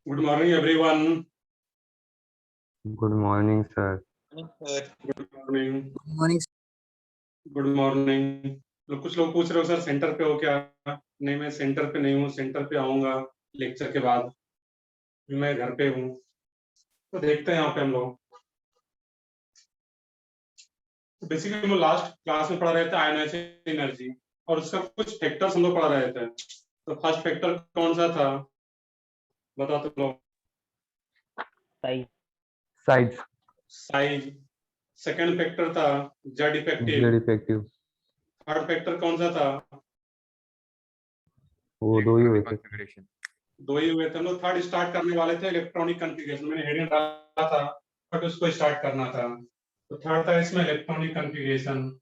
Good morning, everyone. Good morning, sir. Good morning. Good morning. Good morning. तो कुछ लोग पूछ रहे हो सर सेंटर पे हो क्या? नहीं, मैं सेंटर पे नहीं हूँ, सेंटर पे आऊंगा लेक्चर के बाद। मैं घर पे हूँ। तो देखते हैं यहाँ पे हम लोग। तो बेसिकली हम लोग लास्ट क्लास में पढ़ रहे थे आयोनाइजेशन एनर्जी और उसका कुछ फैक्टर्स हम लोग पढ़ रहे थे। तो फर्स्ट फैक्टर कौन सा था, बताओ तुम लोग। Sides. साइज। सेकंड फैक्टर था Z effective. Z effective. Third factor कौन सा था? वो दो ही हुए थे। दो ही हुए थे। हम लोग थर्ड स्टार्ट करने वाले थे इलेक्ट्रॉनिक कॉन्फ़िगरेशन। मैंने हेडिंग डाला था बट उसको स्टार्ट करना था। तो थर्ड था इसमें electronic configuration.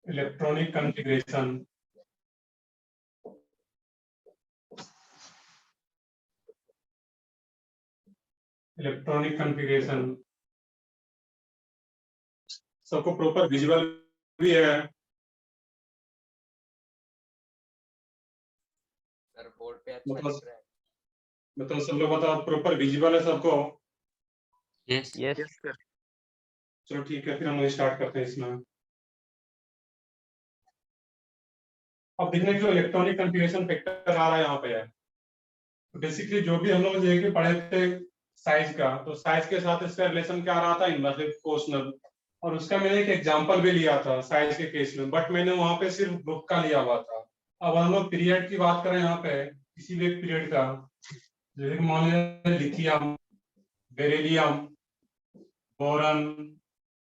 Electronic configuration electronic configuration सबको प्रॉपर विजुअल भी है। सर बोर्ड पे अच्छा दिख रहा है। मतलब सब लोग बताओ प्रॉपर विजुअल है सबको? Yes sir. चलो ठीक है, फिर हम लोग स्टार्ट करते हैं इसमें। अब देखने जो इलेक्ट्रॉनिक कॉन्फ़िगरेशन फैक्टर आ रहा है यहाँ पे है। तो बेसिकली जो भी हम लोग देखिए पढ़े थे साइज का, तो साइज के साथ इसका रिलेशन क्या आ रहा था, इन्वर्सली प्रोपोर्शनल। और उसका मैंने एक एग्जांपल भी लिया था साइज के केस में, बट मैंने वहां पे सिर्फ ग्रुप का लिया हुआ था। अब हम लोग पीरियड की बात करें यहाँ पे, किसी भी एक पीरियड का, जैसे कि मान लीजिए lithium, beryllium, boron,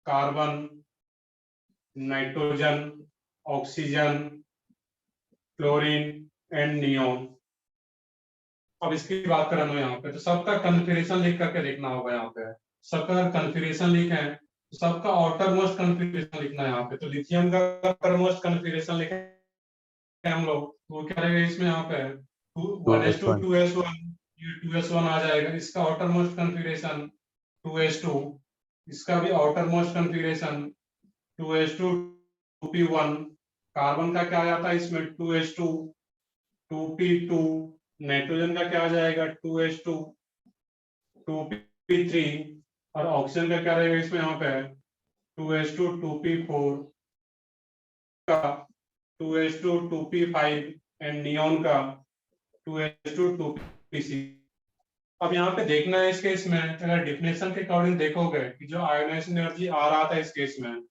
carbon, nitrogen, oxygen, chlorine and neon. अब इसकी बात करें हम यहाँ पे, तो सबका कॉन्फ़िगरेशन लिख करके देखना होगा यहाँ पे। सबका कॉन्फ़िगरेशन लिखे हैं, तो सबका आउटर मोस्ट कॉन्फ़िगरेशन लिखना है यहाँ पे। तो लिथियम का आउटर मोस्ट कॉन्फ़िगरेशन लिखे हम लोग, तो वो क्या रहेगा इसमें यहाँ पे 1s2 2s1, ये 2s1 आ जाएगा। इसका आउटर मोस्ट कॉन्फ़िगरेशन 2s2, इसका भी outer most configuration 2s2 2p1। Carbon का क्या आ जाता है इसमें 2s2 2p2। नाइट्रोजन का क्या आ जाएगा 2s2 2p3। और ऑक्सीजन का क्या रहेगा इसमें यहाँ पे 2s2 2p4 का 2s2 2p5 एंड नियोन का 2s2 2p6। अब यहाँ पे देखना है इस केस में, अगर डिफिनेशन के अकॉर्डिंग देखोगे कि जो आयोनाइजेशन एनर्जी आ रहा था इस केस में,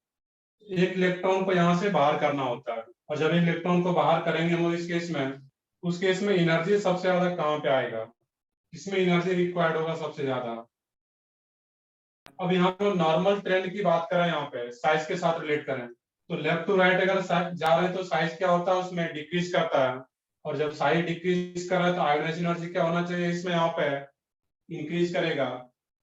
एक इलेक्ट्रॉन को यहाँ से बाहर करना होता है। और जब एक इलेक्ट्रॉन को बाहर करेंगे हम लोग इस केस में, उस केस में एनर्जी सबसे ज्यादा कहाँ पे आएगा, इसमें एनर्जी रिक्वायर्ड होगा सबसे ज्यादा। अब यहाँ पे नॉर्मल ट्रेंड की बात करें, यहाँ पे साइज के साथ रिलेट करें, तो लेफ्ट टू राइट अगर जा रहे हैं तो साइज क्या होता है उसमें डिक्रीज करता है। और जब साइज डिक्रीज कर रहा है तो आयोनाइजेशन एनर्जी क्या होना चाहिए इसमें यहाँ पे इंक्रीज करेगा।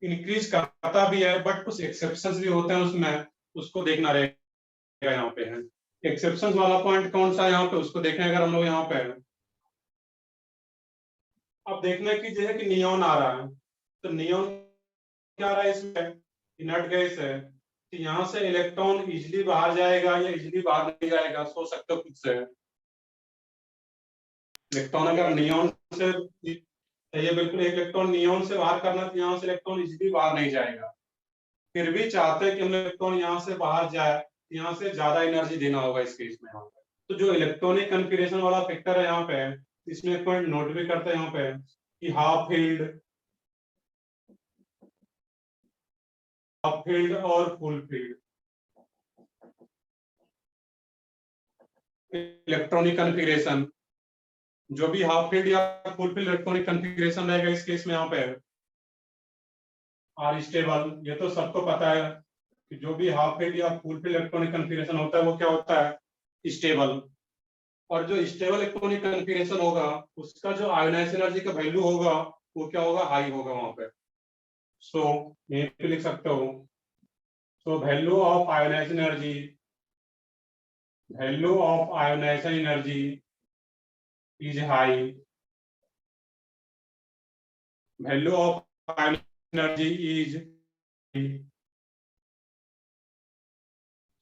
इंक्रीज करता भी है बट कुछ एक्सेप्शंस भी होते हैं उसमें, उसको देखना रहेगा यहाँ पे है। एक्सेप्शंस वाला पॉइंट कौन सा है यहाँ पे, उसको देखें अगर हम लोग यहाँ पे। अब देखना है कि जो है कि नियोन आ रहा है, तो नियोन क्या आ रहा है इसमें, इनर्ट गैस है। तो यहाँ से इलेक्ट्रॉन इजिली बाहर जाएगा या इजिली बाहर नहीं जाएगा, सोच सकते हो खुद से। इलेक्ट्रॉन अगर नियोन से, ये बिल्कुल एक इलेक्ट्रॉन नियोन से बाहर करना, तो यहाँ से इलेक्ट्रॉन इजिली बाहर नहीं जाएगा। फिर भी चाहते हैं कि हम इलेक्ट्रॉन यहाँ से बाहर जाए, यहाँ से ज्यादा एनर्जी देना होगा इस केस में। तो जो इलेक्ट्रॉनिक कॉन्फ़िगरेशन वाला फैक्टर है यहाँ पे, इसमें एक पॉइंट नोट भी करते हैं यहाँ पे कि हाफ फील्ड और फुल फील्ड इलेक्ट्रॉनिक कॉन्फ़िगरेशन, जो भी हाफ फील्ड या फुल फील्ड इलेक्ट्रॉनिक कॉन्फ़िगरेशन रहेगा इस केस में यहाँ पे आर स्टेबल। ये तो सबको पता है कि जो भी हाफ फील्ड या फुल फील्ड इलेक्ट्रॉनिक कॉन्फ़िगरेशन होता है वो क्या होता है, स्टेबल। और जो स्टेबल इलेक्ट्रॉनिक कॉन्फ़िगरेशन होगा उसका जो आयोनाइजेशन एनर्जी का वैल्यू होगा वो क्या होगा, हाई होगा वहां पे। सो यहीं पे लिख सकते हो, so value of ionisation energy, value of ionisation energy is high, value of ionisation energy is,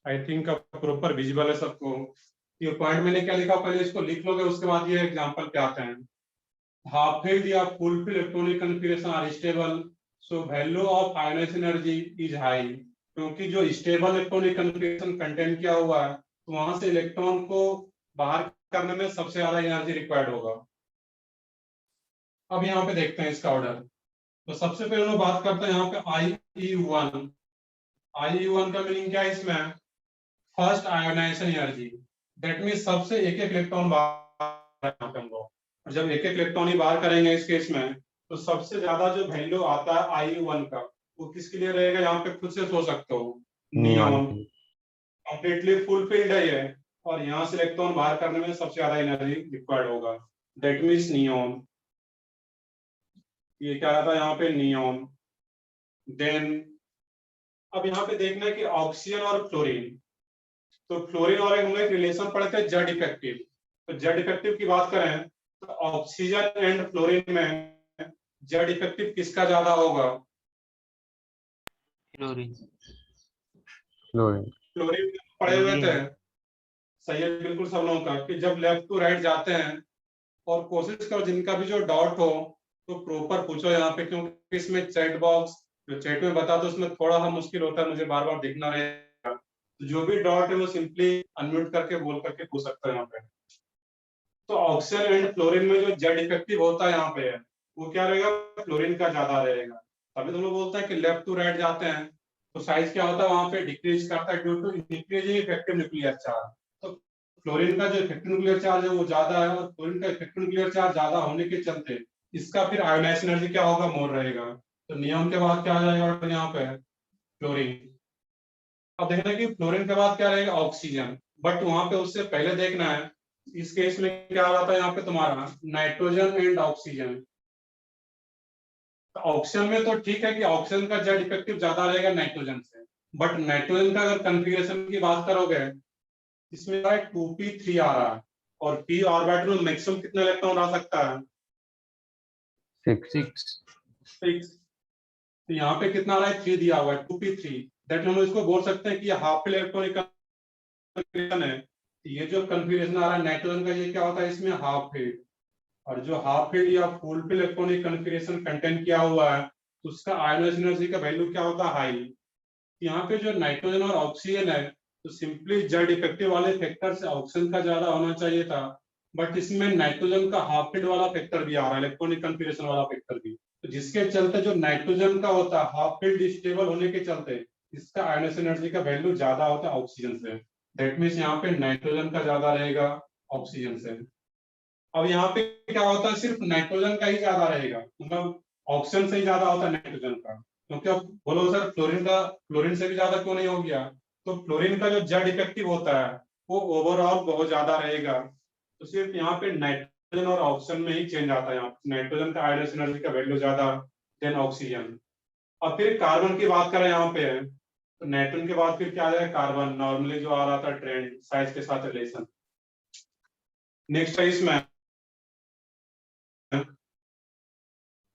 I think अब प्रॉपर विजिबल है सबको। ये पॉइंट मैंने क्या लिखा, पहले इसको लिख लोगे, उसके बाद ये एग्जांपल पे आते हैं। हाफ फील्ड या full filled electronic configuration are stable, so value of ionisation energy is high. क्योंकि जो स्टेबल इलेक्ट्रॉनिक कन्फिगरेशन कंटेंट किया हुआ है, तो वहां से इलेक्ट्रॉन को बाहर करने में सबसे ज्यादा एनर्जी रिक्वायर्ड होगा। अब यहाँ पे देखते हैं इसका ऑर्डर। तो सबसे पहले हम बात करते हैं यहाँ पे IE1। IE1 का मीनिंग क्या है इसमें? First ionisation energy. That mean सबसे एक एक इलेक्ट्रॉन बाहर होगा, और जब एक एक इलेक्ट्रॉन ही बाहर करेंगे इस केस में, तो सबसे ज्यादा जो वैल्यू आता है IE1 का, वो किसके लिए रहेगा? यहाँ पे खुद से सोच सकते हो, नियॉन। कंप्लीटली फुल फील्ड है ये, और यहाँ से इलेक्ट्रॉन बाहर करने में सबसे ज्यादा एनर्जी रिक्वायर्ड होगा, दैट मीन्स नियॉन। ये क्या आता है यहाँ पे? नियॉन। देन अब यहाँ पे देखना है कि ऑक्सीजन और फ्लोरीन। तो फ्लोरीन और हम लोग रिलेशन पढ़े थे जेड इफेक्टिव। तो जेड इफेक्टिव की बात करें तो ऑक्सीजन एंड फ्लोरीन में जेड इफेक्टिव किसका ज्यादा होगा? फ्लोरीन। फ्लोरीन पढ़े हुए थे, सही है बिल्कुल सब लोगों का, कि जब लेफ्ट टू राइट जाते हैं, और कोशिश करो जिनका भी जो डाउट हो तो प्रॉपर पूछो यहाँ पे, क्योंकि इसमें चैट बॉक्स जो चैट में बता दो, उसमें थोड़ा सा मुश्किल होता है, मुझे बार बार देखना रहेगा। तो जो भी डाउट है वो सिंपली अनम्यूट करके बोल करके पूछ सकते हैं यहाँ पे। तो ऑक्सीजन एंड फ्लोरीन में जो जेड इफेक्टिव होता है यहाँ पे, वो क्या रहेगा? फ्लोरीन का ज्यादा रहेगा। तभी तो लोग बोलते हैं कि लेफ्ट टू राइट जाते हैं तो साइज क्या होता है वहां पे? डिक्रीज करता है due to increasing effective nuclear charge. तो फ्लोरीन का जो इफेक्टिव न्यूक्लियर चार्ज है वो ज्यादा है, और फ्लोरीन का इफेक्टिव न्यूक्लियर चार्ज ज्यादा होने के चलते इसका फिर आयोनाइजेशन एनर्जी क्या होगा? मोर रहेगा। तो नियॉन के बाद क्या आ जाएगा यहाँ पे? फ्लोरीन। अब देखना कि फ्लोरीन के बाद क्या रहेगा? ऑक्सीजन। बट वहां पे उससे पहले देखना है इस केस में क्या आ रहा था यहाँ पे तुम्हारा? Nitrogen and oxygen. ऑक्सीजन में तो ठीक है कि ऑक्सीजन का जेड इफेक्टिव ज्यादा रहेगा नाइट्रोजन से, बट नाइट्रोजन का अगर कन्फिगरेशन की बात करोगे, इसमें 2p3 आ रहा है, और p ऑर्बिटल में मैक्सिमम कितने इलेक्ट्रॉन आ सकता है? 6। तो यहाँ पे कितना आ रहा है? 3 दिया हुआ है, 2p3। दैट हम इसको बोल सकते हैं कि ये हाफ इलेक्ट्रॉनिक कन्फिगरेशन है। ये जो कन्फिगरेशन आ रहा है नाइट्रोजन का, ये क्या होता है इसमें? Half field. और जो हाफ फील्ड या full filled electronic configuration content किया हुआ है, तो उसका आयोनाइजेशन एनर्जी का वैल्यू क्या होता है? हाई। यहाँ पे जो नाइट्रोजन और ऑक्सीजन है, तो सिंपली जेड इफेक्टिव वाले फैक्टर से ऑक्सीजन का ज्यादा होना चाहिए था, बट इसमें नाइट्रोजन का हाफ फील्ड वाला फैक्टर भी आ रहा है, इलेक्ट्रॉनिक कन्फिगरेशन वाला फैक्टर भी। तो जिसके चलते जो नाइट्रोजन का होता है हाफ फील्ड स्टेबल होने के चलते इसका आयोनाइजेशन एनर्जी का वैल्यू ज्यादा होता है ऑक्सीजन से। दैट मीन्स यहाँ पे नाइट्रोजन का ज्यादा रहेगा ऑक्सीजन से। अब यहाँ पे क्या होता है? सिर्फ नाइट्रोजन का ही ज्यादा रहेगा, मतलब ऑक्सीजन से ही ज्यादा होता है नाइट्रोजन का। क्योंकि अब बोलो सर फ्लोरीन से भी ज्यादा क्यों नहीं हो गया? तो फ्लोरीन का जो जेड इफेक्टिव होता है वो ओवरऑल बहुत ज्यादा रहेगा। तो सिर्फ यहाँ पे नाइट्रोजन और ऑक्सीजन में ही चेंज आता है। यहाँ नाइट्रोजन का आयोनाइजेशन एनर्जी का वैल्यू ज्यादा देन ऑक्सीजन। अब फिर कार्बन की बात करें यहाँ पे, तो नाइट्रोजन के बाद फिर क्या आ जाएगा? कार्बन। नॉर्मली जो आ रहा था ट्रेंड साइज के साथ रिलेशन। नेक्स्ट है इसमें,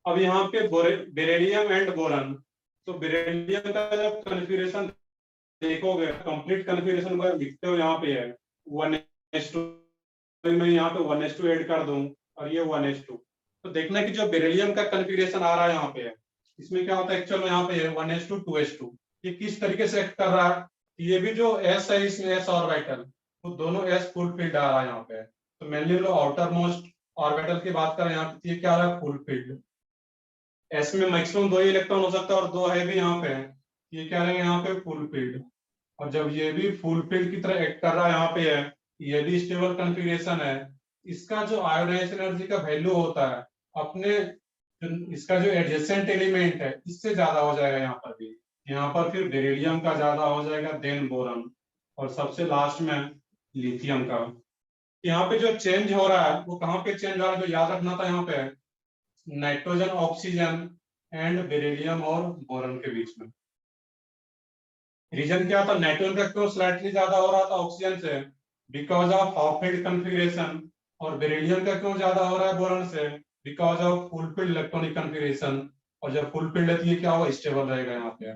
अब यहाँ पे बेरिलियम एंड बोरन। तो बेरिलियम का जब कन्फिगरेशन देखोगे, कंप्लीट कन्फिगरेशन लिखते हो यहाँ पे है 1s2, मैं यहाँ पे 1s2 ऐड कर दूं, और ये 1s2। तो देखना कि जो बेरिलियम का कन्फिगरेशन आ रहा है यहाँ पे है, इसमें क्या होता है? एक्चुअल में यहाँ पे है 1s2 2s2। ये किस तरीके से एक्ट कर रहा है? ये भी जो s है इसमें s ऑर्बिटल, तो दोनों s फुल फील्ड आ रहा है यहाँ पे। तो मेनली लोग आउटर मोस्ट ऑर्बिटल की बात करें यहाँ पे, ये क्या आ रहा है? Full field. एस में मैक्सिमम 2 ही इलेक्ट्रॉन हो सकता है, और 2 है भी यहाँ पे। ये क्या रहेगा यहाँ पे? Full field. और जब ये भी फुल फील्ड की तरह एक्ट कर रहा है यहाँ पे है, ये भी स्टेबल कन्फिगरेशन है, इसका जो आयोनाइजेशन एनर्जी का वैल्यू होता है अपने इसका जो एडजेसेंट एलिमेंट है इससे ज्यादा हो जाएगा यहाँ पर भी। यहाँ पर फिर बेरिलियम का ज्यादा हो जाएगा, देन बोरन, और सबसे लास्ट में लिथियम का। यहाँ पे जो चेंज हो रहा है वो कहाँ पे चेंज हो रहा है? जो याद रखना था यहाँ पे, नाइट्रोजन ऑक्सीजन एंड बेरिलियम और बोरन के बीच में। रीजन क्या था? नाइट्रोजन का क्यों स्लाइटली ज्यादा हो रहा था ऑक्सीजन से? Because of half field configuration. और बेरिलियम का क्यों ज्यादा हो रहा है बोरन से? Because of full filled electronic configuration. और जब फुल फील्ड है तो ये क्या होगा? स्टेबल रहेगा यहाँ पे।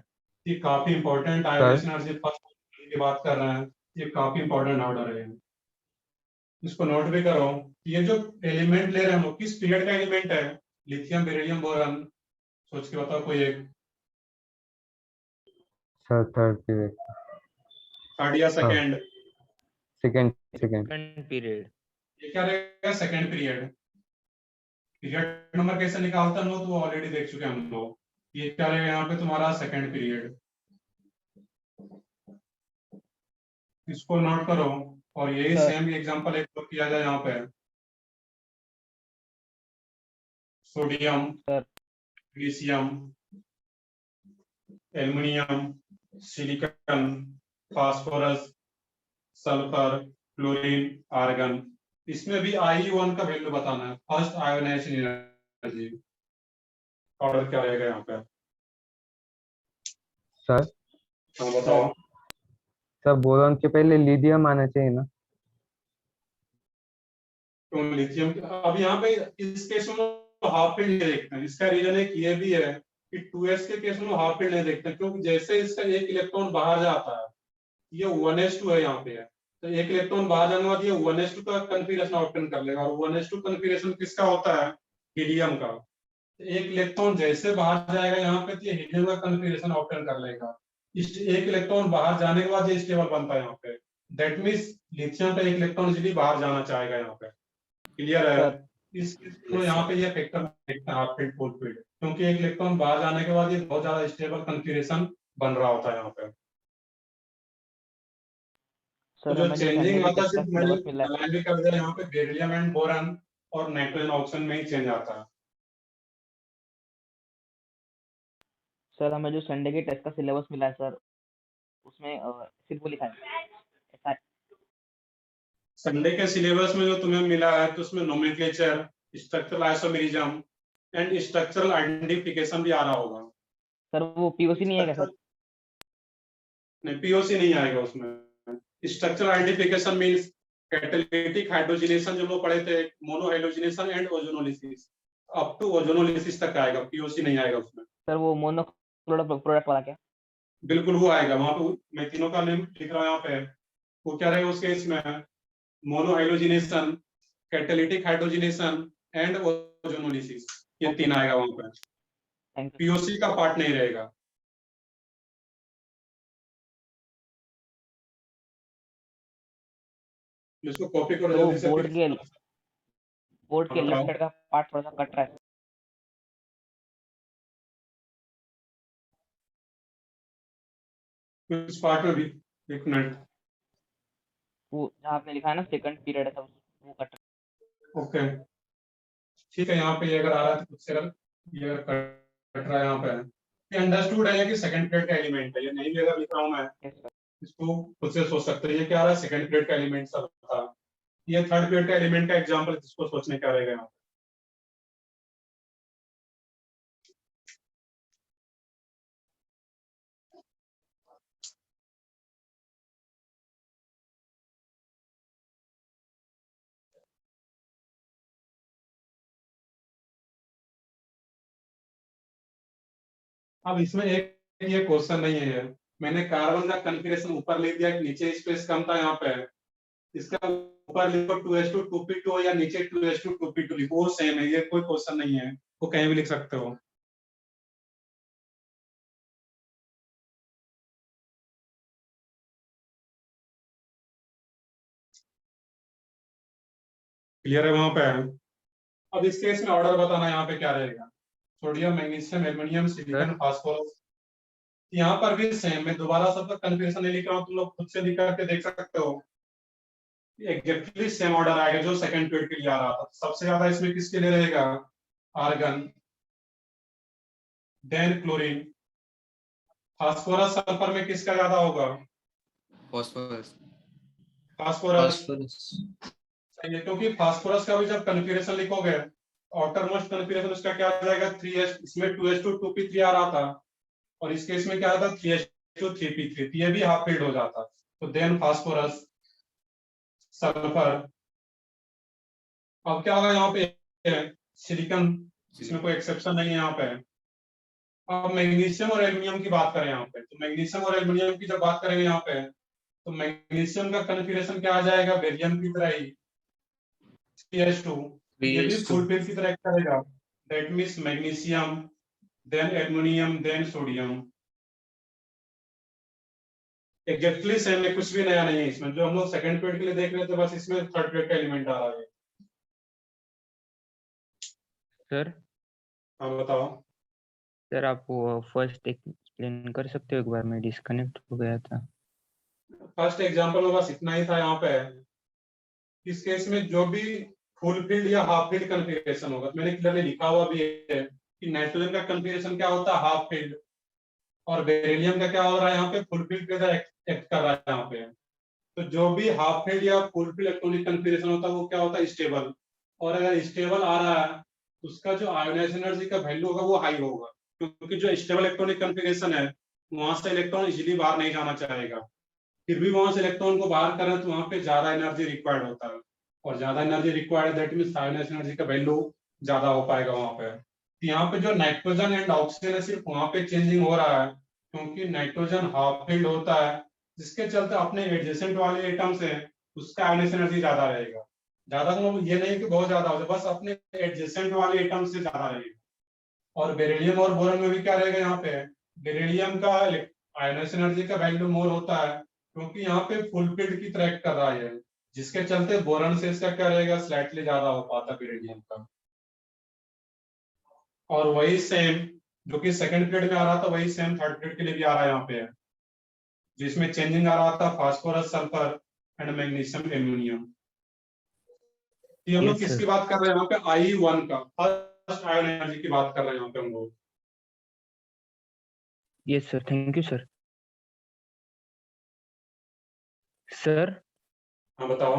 ये काफी इंपॉर्टेंट आयोनाइजेशन एनर्जी फर्स्ट की बात कर रहे हैं, ये काफी इंपॉर्टेंट ऑर्डर है। इसको नोट भी करो। ये जो एलिमेंट ले रहे हैं हम लोग किस पीरियड का एलिमेंट है? Lithium, beryllium, boron. सोच के बताओ कोई एक। Sir third period. थर्ड या second? Second second. Second period. ये क्या रहेगा? Second period. पीरियड नंबर कैसे निकालते हैं हम लोग तो ऑलरेडी देख चुके हैं हम लोग। ये क्या रहेगा यहाँ पे तुम्हारा? Second period. इसको नोट करो। और यही सर। सेम एग्जांपल एक और किया जाए यहाँ पे। Sodium, sir. Magnesium, aluminium, silicon, phosphorus, sulphur, chlorine, argon. इसमें भी IU1 का वैल्यू बताना है, फर्स्ट आयोनाइजेशन एनर्जी। ऑर्डर क्या रहेगा यहाँ पे? सर हाँ बताओ। सर बोरॉन के पहले लिथियम आना चाहिए ना? तो लिथियम अब यहाँ पे इस केस में हाफ फील्ड नहीं देखते हैं। इसका रीजन एक ये भी है कि 2s के केस में हाफ फील्ड नहीं देखते हैं, क्योंकि जैसे इसका एक इलेक्ट्रॉन बाहर जाता है, ये 1s2 है यहाँ पे है, तो एक इलेक्ट्रॉन बाहर जाने के बाद ये 1s2 का कन्फिगरेशन ऑप्टेन कर लेगा। और 1s2 कन्फिगरेशन किसका होता है? हीलियम का। तो एक इलेक्ट्रॉन जैसे बाहर जाएगा यहाँ पे तो ये हीलियम का कन्फिगरेशन ऑप्टेन कर लेगा। इस एक इलेक्ट्रॉन बाहर जाने के बाद ये स्टेबल बनता है यहाँ पे। दैट मीन्स लिथियम का एक इलेक्ट्रॉन इजीली बाहर जाना चाहेगा यहाँ पे। क्लियर है? सर। इस तो यहाँ पे ये फैक्टर देखते हैं हाफ फील्ड, फुल फील्ड, क्योंकि एक इलेक्ट्रॉन बाहर जाने के बाद ये बहुत ज्यादा स्टेबल कन्फिगरेशन बन रहा होता है यहाँ पे। तो सर जो हमें जो चेंजिंग संडे की आता है टेस्ट का सिर्फ मैंने सिलेबस मिला है। अलाइन भी कर दिया यहाँ पे, बेरिलियम एंड बोरॉन और नाइट्रोजन ऑक्सीजन में ही चेंज आता है। सर हमें जो संडे की टेस्ट का सिलेबस मिला है सर, उसमें सिर्फ वो लिखा है ऐसा। संडे के सिलेबस में जो तुम्हें मिला है तो उसमें nomenclature, structural isomerism and structural identification भी आ रहा होगा। सर वो पीओसी नहीं है क्या सर? नहीं, पीओसी नहीं आएगा उसमें। Structural identification means catalytic hydrogenation जो लोग पढ़े थे, mono hydrogenation and ozonolysis, up to ozonolysis तक आएगा, पीओसी नहीं आएगा उसमें। सर वो मोनो प्रोडक्ट वाला क्या? बिल्कुल वो आएगा वहां पे। मैं तीनों का नेम लिख रहा हूँ यहाँ पे। वो क्या रहेगा उसके इसमें? Mono hydrogenation, catalytic hydrogenation and ozonolysis, ये तीन आएगा वहां पे। Thank you. पीओसी का पार्ट नहीं रहेगा। इसको कॉपी करो तो जल्दी से। बोर्ड के लेफ्ट साइड का पार्ट थोड़ा सा कट रहा है। इस पार्ट में भी एक मिनट। वो जहाँ आपने लिखा है ना सेकंड पीरियड है, वो कट रहा ओके ठीक है, यहाँ पे ये अगर आ रहा है तो खुद से ये अगर कट रहा है यहाँ पे, ये अंडरस्टूड है कि सेकंड पीरियड का एलिमेंट है। ये नहीं भी अगर लिख रहा हूँ मैं, है। Yes, sir. इसको खुद से सोच सकते हैं ये क्या आ रहा है, सेकंड पीरियड का एलिमेंट सब था। ये थर्ड पीरियड का एलिमेंट का एग्जांपल, जिसको सोचने क्या रहेगा यहाँ पे। अब इसमें एक ये क्वेश्चन नहीं है। मैंने कार्बन का कॉन्फ़िगरेशन ऊपर लिख दिया कि नीचे स्पेस कम था यहाँ पे, इसका ऊपर लिखो 2s2 2p2 या नीचे 2s2 2p2 लिखो, वो सेम है। ये कोई क्वेश्चन नहीं है, वो कहीं भी लिख सकते हो। क्लियर है वहां पे? अब इस केस में ऑर्डर बताना यहाँ पे क्या रहेगा। Sodium, magnesium, aluminium, silicon, phosphorus. यहाँ पर भी सेम। मैं दोबारा सबका कन्फिगरेशन नहीं लिख रहा हूँ, तुम लोग खुद से लिख करके देख सकते हो। एग्जैक्टली सेम ऑर्डर आएगा जो सेकंड पीरियड के लिए आ रहा था। सबसे ज्यादा इसमें किसके लिए रहेगा? Argon, then chlorine. Phosphorus sulphur में किसका ज्यादा होगा? Phosphorus. फास्फोरस। सही है, क्योंकि फास्फोरस का भी जब कन्फिगरेशन लिखोगे, आउटर मोस्ट कन्फिगरेशन उसका क्या आ जाएगा? 3s। इसमें 2s2 2p3 आ रहा था, और इस केस में क्या आता? 3s2 3p3, ये भी हाफ फील्ड हो जाता। तो देन फास्फोरस, सल्फर। अब क्या होगा यहाँ पे? सिलिकॉन, इसमें कोई एक्सेप्शन नहीं है यहाँ पे। अब मैग्नीशियम और एल्युमिनियम की बात करें यहाँ पे, तो मैग्नीशियम और एल्युमिनियम की जब बात करेंगे यहाँ पे, तो मैग्नीशियम का कॉन्फ़िगरेशन क्या आ जाएगा? बेरिलियम की तरह ही, CH2 ये भी CH2 फुल फिल की तरह करेगा, that means magnesium, then aluminium, then sodium. Exactly same है, कुछ भी नया नहीं है इसमें। जो हम लोग सेकंड पीरियड के लिए देख रहे थे, बस इसमें थर्ड पीरियड का एलिमेंट आ रहा है। सर हाँ बताओ। सर आप वो फर्स्ट एक्सप्लेन कर सकते हो एक बार, मैं डिस्कनेक्ट हो गया था। फर्स्ट एग्जांपल में बस इतना ही था यहाँ पे। इस केस में जो भी फुल फील्ड या हाफ फील्ड कन्फिगरेशन होगा, मैंने क्लियरली लिखा हुआ भी है कि नाइट्रोजन का कन्फिगरेशन क्या होता है, हाफ फील्ड, और बेरिलियम का क्या हो रहा है यहाँ पे, फुल फील्ड के तरह एक्ट कर रहा है यहाँ पे। तो जो भी हाफ फील्ड या फुल फील्ड इलेक्ट्रॉनिक कन्फिगरेशन होता है वो क्या होता है, स्टेबल। और अगर स्टेबल आ रहा है तो उसका जो आयोनाइजेशन एनर्जी का वैल्यू होगा वो हाई होगा, क्योंकि जो स्टेबल इलेक्ट्रॉनिक कन्फिगरेशन है वहां से इलेक्ट्रॉन इजीली बाहर नहीं जाना चाहेगा। फिर भी वहां से इलेक्ट्रॉन को बाहर करें तो वहां पे ज्यादा एनर्जी रिक्वायर्ड होता है, और ज्यादा energy required that means ionisation energy का वैल्यू ज्यादा हो पाएगा वहां पे। तो यहाँ पे जो नाइट्रोजन एंड ऑक्सीजन है सिर्फ वहां पे चेंजिंग हो रहा है, क्योंकि नाइट्रोजन हाफ फील्ड होता है, जिसके चलते अपने एडजेसेंट वाले एटम्स है उसका आयोनाइजेशन एनर्जी ज्यादा रहेगा। ज्यादा तो ये नहीं कि बहुत ज्यादा हो जाए, बस अपने एडजेसेंट वाले एटम से ज्यादा रहेगा। और बेरिलियम और बोरॉन में भी क्या रहेगा यहाँ पे, बेरिलियम का आयोनाइजेशन एनर्जी का वैल्यू मोर होता है, क्योंकि यहाँ पे फुल फील्ड की तरह कर रहा है, जिसके चलते बोरॉन से इसका क्या रहेगा, स्लाइटली ज्यादा हो पाता बेरिलियम का। और वही सेम जो कि सेकंड पीरियड में आ रहा था वही सेम थर्ड पीरियड के लिए भी आ रहा है यहाँ पे, जिसमें चेंजिंग आ रहा था phosphorus, sulphur and magnesium, aluminium. ये हम लोग यस किसकी सर। बात कर रहे हैं यहाँ पे, I1 का, फर्स्ट आयन एनर्जी की बात कर रहे हैं यहाँ पे हम लोग। Yes sir, thank you sir. Sir हाँ बताओ।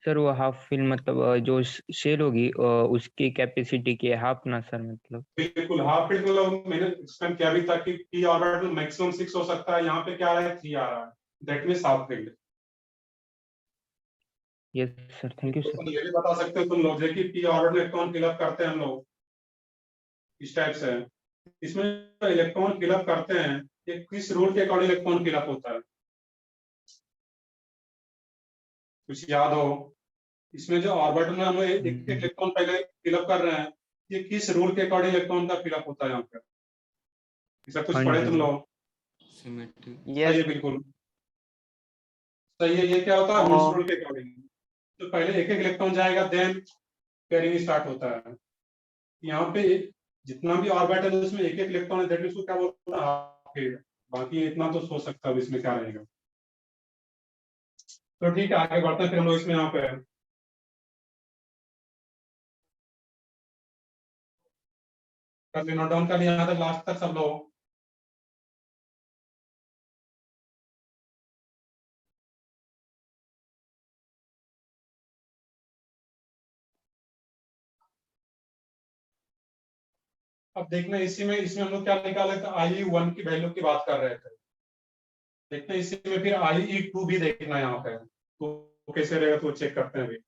सर वो हाफ फिल मतलब जो शेल होगी उसकी कैपेसिटी की हाफ ना सर, मतलब। बिल्कुल हाफ फील्ड, मतलब मैंने एक्सप्लेन किया भी था कि p ऑर्बिटल मैक्सिमम 6 हो सकता है, यहाँ पे क्या आ रहा है 3 आ रहा है, that means half field. Yes sir, thank you तो सर। तुम ये भी बता सकते हो तुम लोग जो कि p ऑर्बिटल इलेक्ट्रॉन फिलअप करते हैं हम लोग इस टाइप से, इसमें जो इलेक्ट्रॉन फिलअप करते हैं ये किस रूल के अकॉर्डिंग इलेक्ट्रॉन फिलअप होता है, कुछ याद हो? इसमें जो ऑर्बिटल में हम लोग एक एक इलेक्ट्रॉन पहले फिलअप कर रहे हैं, ये किस रूल के अकॉर्डिंग इलेक्ट्रॉन का फिलअप होता है यहाँ पे, ऐसा कुछ हाँ पढ़े जी, तुम लोग? सिमेट्रिक। सही यस है, बिल्कुल सही है। ये क्या होता है, हुड्स और रूल के अकॉर्डिंग। तो पहले एक एक इलेक्ट्रॉन जाएगा, देन पेयरिंग स्टार्ट होता है। यहाँ पे जितना भी ऑर्बिटल है उसमें एक एक इलेक्ट्रॉन है, दैट मींस क्या बोलता है, हाफ फील्ड। बाकी इतना तो सोच सकता है इसमें क्या रहेगा। तो ठीक है, आगे बढ़ते हैं फिर हम लोग इसमें यहाँ पे। कर नोट डाउन कर लिया यहाँ तक, लास्ट तक सब लोग? अब देखना इसी में, इसमें हम लोग क्या निकाले थे, I1 की वैल्यू की बात कर रहे थे। देखते हैं इसी में फिर IE2 भी देखना है यहाँ पे, तो कैसे रहेगा तो चेक करते हैं अभी।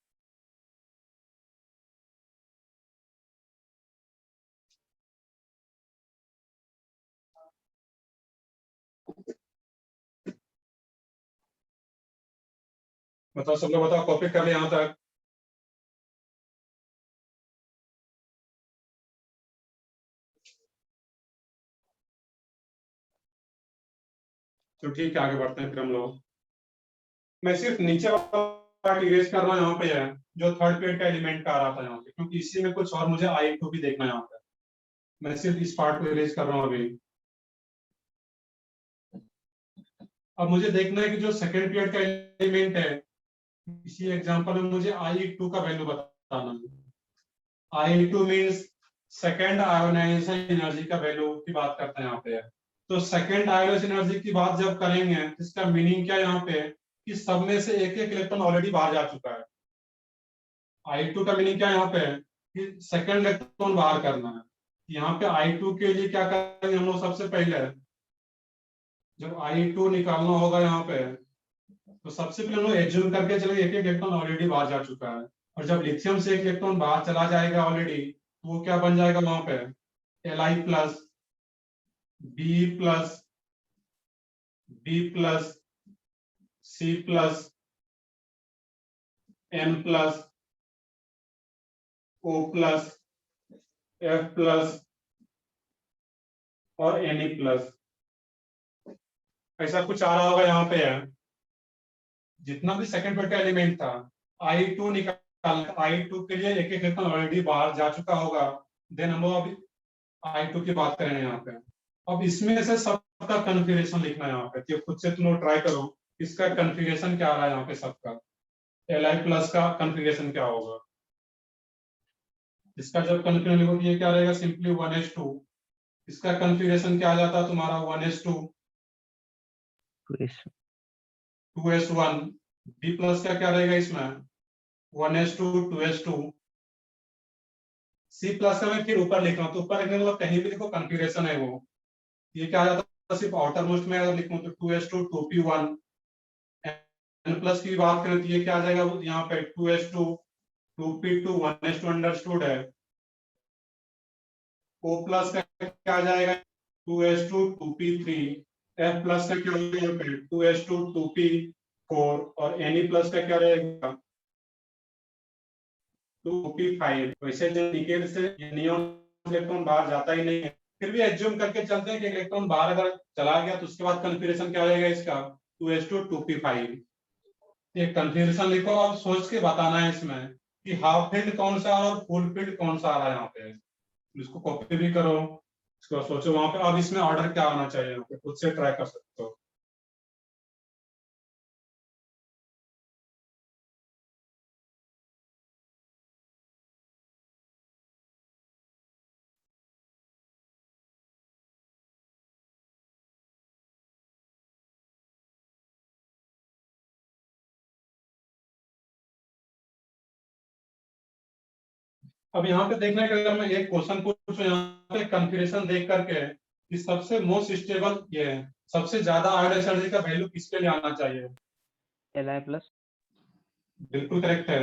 बताओ सब लोग, बताओ कॉपी कर लिया यहाँ तक? तो ठीक है, आगे बढ़ते हैं फिर हम लोग। मैं सिर्फ नीचे वाला पार्ट इरेज कर रहा हूँ यहाँ पे है, जो थर्ड पेड का एलिमेंट का आ रहा था यहाँ पे, क्योंकि इसी में कुछ और मुझे I2 भी देखना है यहाँ पे। मैं सिर्फ इस पार्ट को इरेज कर रहा हूँ अभी। अब मुझे देखना है कि जो सेकेंड पीरियड का एलिमेंट है, इसी एग्जांपल में मुझे I2 का वैल्यू बताना है। I2 means second ionization energy का वैल्यू की बात करते हैं यहाँ पे। तो सेकेंड आयोनाइजेशन एनर्जी की बात जब करेंगे तो इसका मीनिंग क्या है यहाँ पे, कि सब में से एक एक इलेक्ट्रॉन ऑलरेडी बाहर जा चुका है। I2 का मीनिंग क्या है यहाँ पे, कि सेकेंड इलेक्ट्रॉन बाहर करना है। यहाँ पे I2 के लिए क्या करेंगे हम लोग, सबसे पहले जब I2 निकालना होगा यहाँ पे, तो सबसे पहले हम लोग एज्यूम करके चलेंगे एक एक इलेक्ट्रॉन ऑलरेडी बाहर जा चुका है। और जब लिथियम से एक इलेक्ट्रॉन बाहर चला जाएगा ऑलरेडी, तो वो क्या बन जाएगा वहां पे, Li plus, B plus, B plus, C plus, N plus, O plus, F plus और Ne प्लस, ऐसा कुछ आ रहा होगा यहाँ पे है। जितना भी सेकंड वर्ड का एलिमेंट था, I2 निकाल, I2 के लिए एक इलेक्ट्रॉन ऑलरेडी बाहर जा चुका होगा, देन हम लोग अभी I2 की बात करेंगे यहाँ पे। अब इसमें से सबका कन्फिगरेशन लिखना है यहाँ पे, तो खुद से तुम लोग ट्राई करो इसका कन्फिगरेशन क्या आ रहा है यहाँ पे सबका। Li प्लस का कन्फिगरेशन क्या होगा, इसका जब कन्फिगरेशन लिखो ये क्या रहेगा, सिंपली 1s2। इसका कन्फिगरेशन क्या आ जाता है तुम्हारा, 1s2 2s1। B प्लस का क्या रहेगा इसमें, 1s2 2s2। C प्लस का मैं फिर ऊपर लिख रहा हूँ, तो ऊपर लिखने मतलब कहीं भी लिखो कन्फिगरेशन है वो, ये क्या आ जाता है, सिर्फ आउटर मोस्ट में अगर लिखूं तो 2s2 2p1। N प्लस की बात करें तो ये क्या आ जाएगा यहाँ पे, 2s2 2p2 1s2 अंडरस्टूड है। O प्लस का क्या आ जाएगा, 2s2 2p3। F प्लस का क्या हो जाएगा, 2s2 2p4। और Ne प्लस का क्या रहेगा, 2p5। वैसे जो निकेल से नियॉन इलेक्ट्रॉन बाहर जाता ही नहीं है, फिर भी एज्यूम करके चलते हैं कि इलेक्ट्रॉन बाहर अगर चला गया तो उसके बाद कन्फिगरेशन क्या रहेगा इसका, 2s2 2p5। ये कन्फिगरेशन लिखो और सोच के बताना है इसमें कि हाफ फील्ड कौन सा और फुल फील्ड कौन सा आ रहा है यहाँ पे। इसको कॉपी भी करो, इसको सोचो वहां पे अब इसमें ऑर्डर क्या आना चाहिए, यहाँ पे खुद से ट्राई कर सकते हो। अब यहाँ पे देखने के अगर मैं एक क्वेश्चन पूछूं यहाँ पे कन्फिगरेशन देख करके कि सबसे मोस्ट स्टेबल ये है, सबसे ज्यादा आयोडाइज एनर्जी का वैल्यू किसके लिए आना चाहिए, Li प्लस। बिल्कुल करेक्ट है।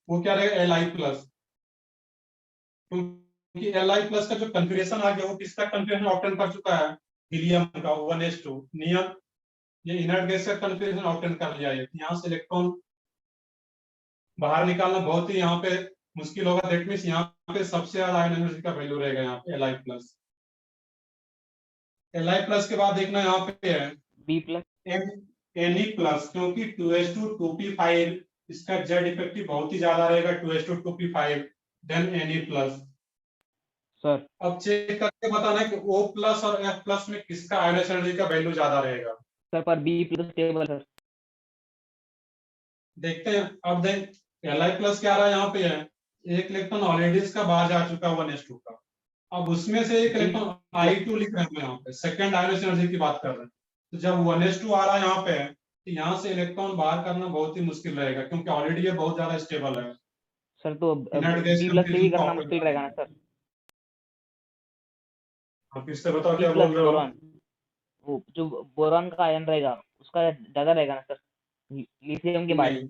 वो क्या रहेगा, Li प्लस, क्योंकि Li प्लस का जो कन्फिगरेशन आ गया वो किसका कन्फिगरेशन ऑप्टेन कर चुका है, हीलियम का 1s2। नियम ये इनर्ट गैस का कन्फिगरेशन ऑप्टेन कर लिया है, यहाँ से इलेक्ट्रॉन बाहर निकालना बहुत ही यहाँ पे मुश्किल होगा। दैट मींस यहाँ पे सबसे ज्यादा आयन एनर्जी का वैल्यू रहेगा यहाँ पे Li प्लस। Li प्लस के बाद देखना यहाँ पे है B प्लस। Ne प्लस, क्योंकि 2s2 2p5 इसका जेड इफेक्टिव बहुत ही ज्यादा रहेगा, 2s2 2p5 then Ne plus. Sir अब चेक करके बताना है कि O प्लस और F प्लस में किसका आयन एनर्जी का वैल्यू ज्यादा रहेगा। सर पर B प्लस स्टेबल सर। देखते हैं, अब देख Li प्लस क्या आ रहा है यहाँ पे है, एक इलेक्ट्रॉन ऑलरेडी इसका बाहर जा चुका है 1s2 का, अब उसमें से एक इलेक्ट्रॉन I2 लिख रहे हैं यहाँ पे, सेकंड आयन एनर्जी की बात कर रहे हैं। तो जब 1s2 आ रहा है यहाँ पे, तो यहाँ से इलेक्ट्रॉन बाहर करना बहुत ही मुश्किल रहेगा, क्योंकि ऑलरेडी ये बहुत ज्यादा स्टेबल है। सर तो इनर्ट गैस B प्लस से भी कन्फिगरेशन करना ऑप्टेन मुश्किल कर रहेगा ना लिया। सर। आप फिर से बताओ B क्या प्लस बोल रहे हो। बोरॉन, वो जो बोरॉन का आयन रहेगा उसका ज्यादा रहेगा ना सर लिथियम के बाद।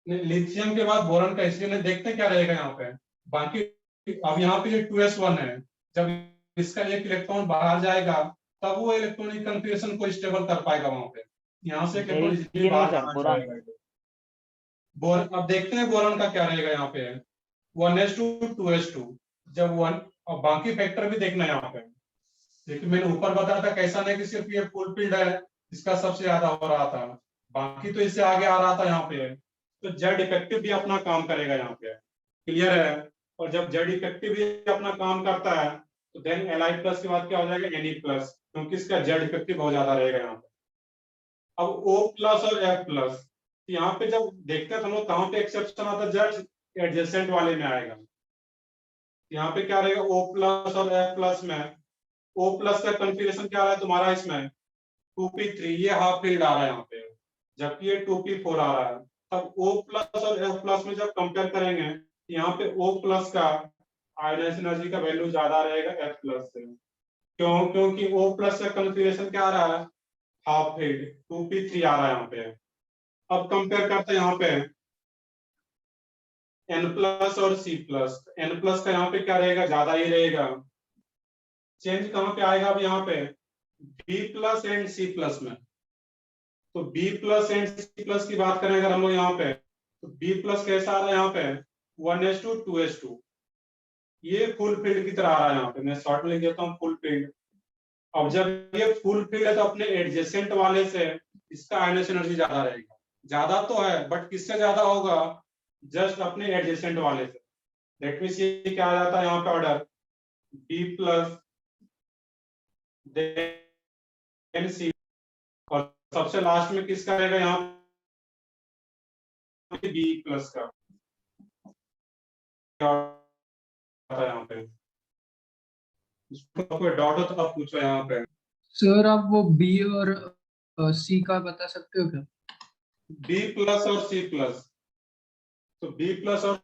नहीं, लिथियम के बाद बोरॉन का, इसलिए नहीं देखते क्या रहेगा यहाँ पे बाकी। अब यहाँ पे ये 2s1 है, जब इसका एक इलेक्ट्रॉन बाहर जाएगा तब वो इलेक्ट्रॉनिक कन्फिगरेशन को स्टेबल कर पाएगा वहां पे, यहाँ से इलेक्ट्रॉन इजीली लिथियम नहीं बाहर सर, जाना बोरॉन। चाहेगा। बोरॉन, अब देखते हैं बोरॉन का क्या रहेगा यहाँ पे, 1s2 2s2 जब 1, और बाकी फैक्टर भी देखना है यहाँ पे। लेकिन मैंने ऊपर बताया था कैसा नहीं कि सिर्फ ये फुल फील्ड है इसका सबसे ज्यादा हो रहा था, बाकी तो इससे आगे आ रहा था यहाँ पे। तो जेड इफेक्टिव भी अपना काम करेगा यहाँ पे, क्लियर है। और जब जेड इफेक्टिव भी अपना काम करता है तो देन Li प्लस के बाद क्या हो जाएगा, Ne प्लस, क्योंकि इसका जेड इफेक्टिव बहुत ज्यादा रहेगा यहाँ पे। अब O प्लस और F प्लस, यहाँ पे जब देखते हैं तो हम लोग कहाँ पे एक्सेप्शन आता है, जेड एडजेसेंट वाले में आएगा। यहाँ पे क्या रहेगा, O प्लस और F प्लस में, O प्लस का कन्फिगरेशन क्या रहा है तुम्हारा इसमें 2p3, ये हाफ फील्ड आ रहा है यहाँ पे, जबकि ये 2p4 आ रहा है। तब O प्लस और F प्लस में जब कंपेयर करेंगे, यहाँ पे O प्लस का आयोनाइज एनर्जी का वैल्यू ज्यादा रहेगा F प्लस से। क्यों, क्योंकि O प्लस का कन्फिगरेशन क्या आ रहा है, हाफ फील्ड 2p3 आ रहा है यहाँ पे। अब कंपेयर करते हैं यहाँ पे N प्लस और C प्लस, N प्लस का यहाँ पे क्या रहेगा, ज्यादा ही रहेगा। चेंज कहाँ पे आएगा, अब यहाँ पे B plus and C plus में। तो B plus and C plus की बात करें अगर हम लोग यहाँ पे, तो B प्लस कैसा आ रहा है यहाँ पे 1:2:2, ये फुल फील्ड की तरह आ रहा है। यहाँ पे मैं शॉर्ट में लिख देता हूँ फुल फील्ड। अब जब ये फुल फील्ड है तो अपने एडजेसेंट वाले से इसका आयनेशन एनर्जी ज्यादा रहेगा। ज्यादा तो है बट किससे ज्यादा होगा, जस्ट अपने एडजेसेंट वाले से। दैट मींस ये क्या आ जाता है यहाँ पे ऑर्डर, बी प्लस देन सी, और सबसे लास्ट में किसका रहेगा यहाँ पे, बी प्लस का। क्या होता है यहाँ पे, कोई डाउट हो तो आप पूछो यहाँ पे। सर आप वो बी और सी का बता सकते हो क्या? बी प्लस और सी प्लस, तो बी प्लस और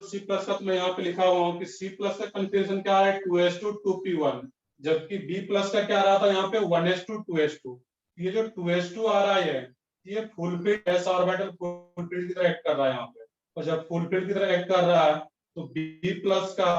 सी प्लस का तो मैं यहाँ पे लिखा हुआ हूँ कि सी प्लस का कंफ्यूजन क्या है, 2:2p1, जबकि बी प्लस का क्या रहा था यहाँ पे 1:2:2। ये जो 2:2 आ रहा है ये full field S orbital full field की तरह एक्ट कर रहा है यहाँ पे, और जब फुल फील्ड की तरह एक्ट कर रहा है तो बी प्लस का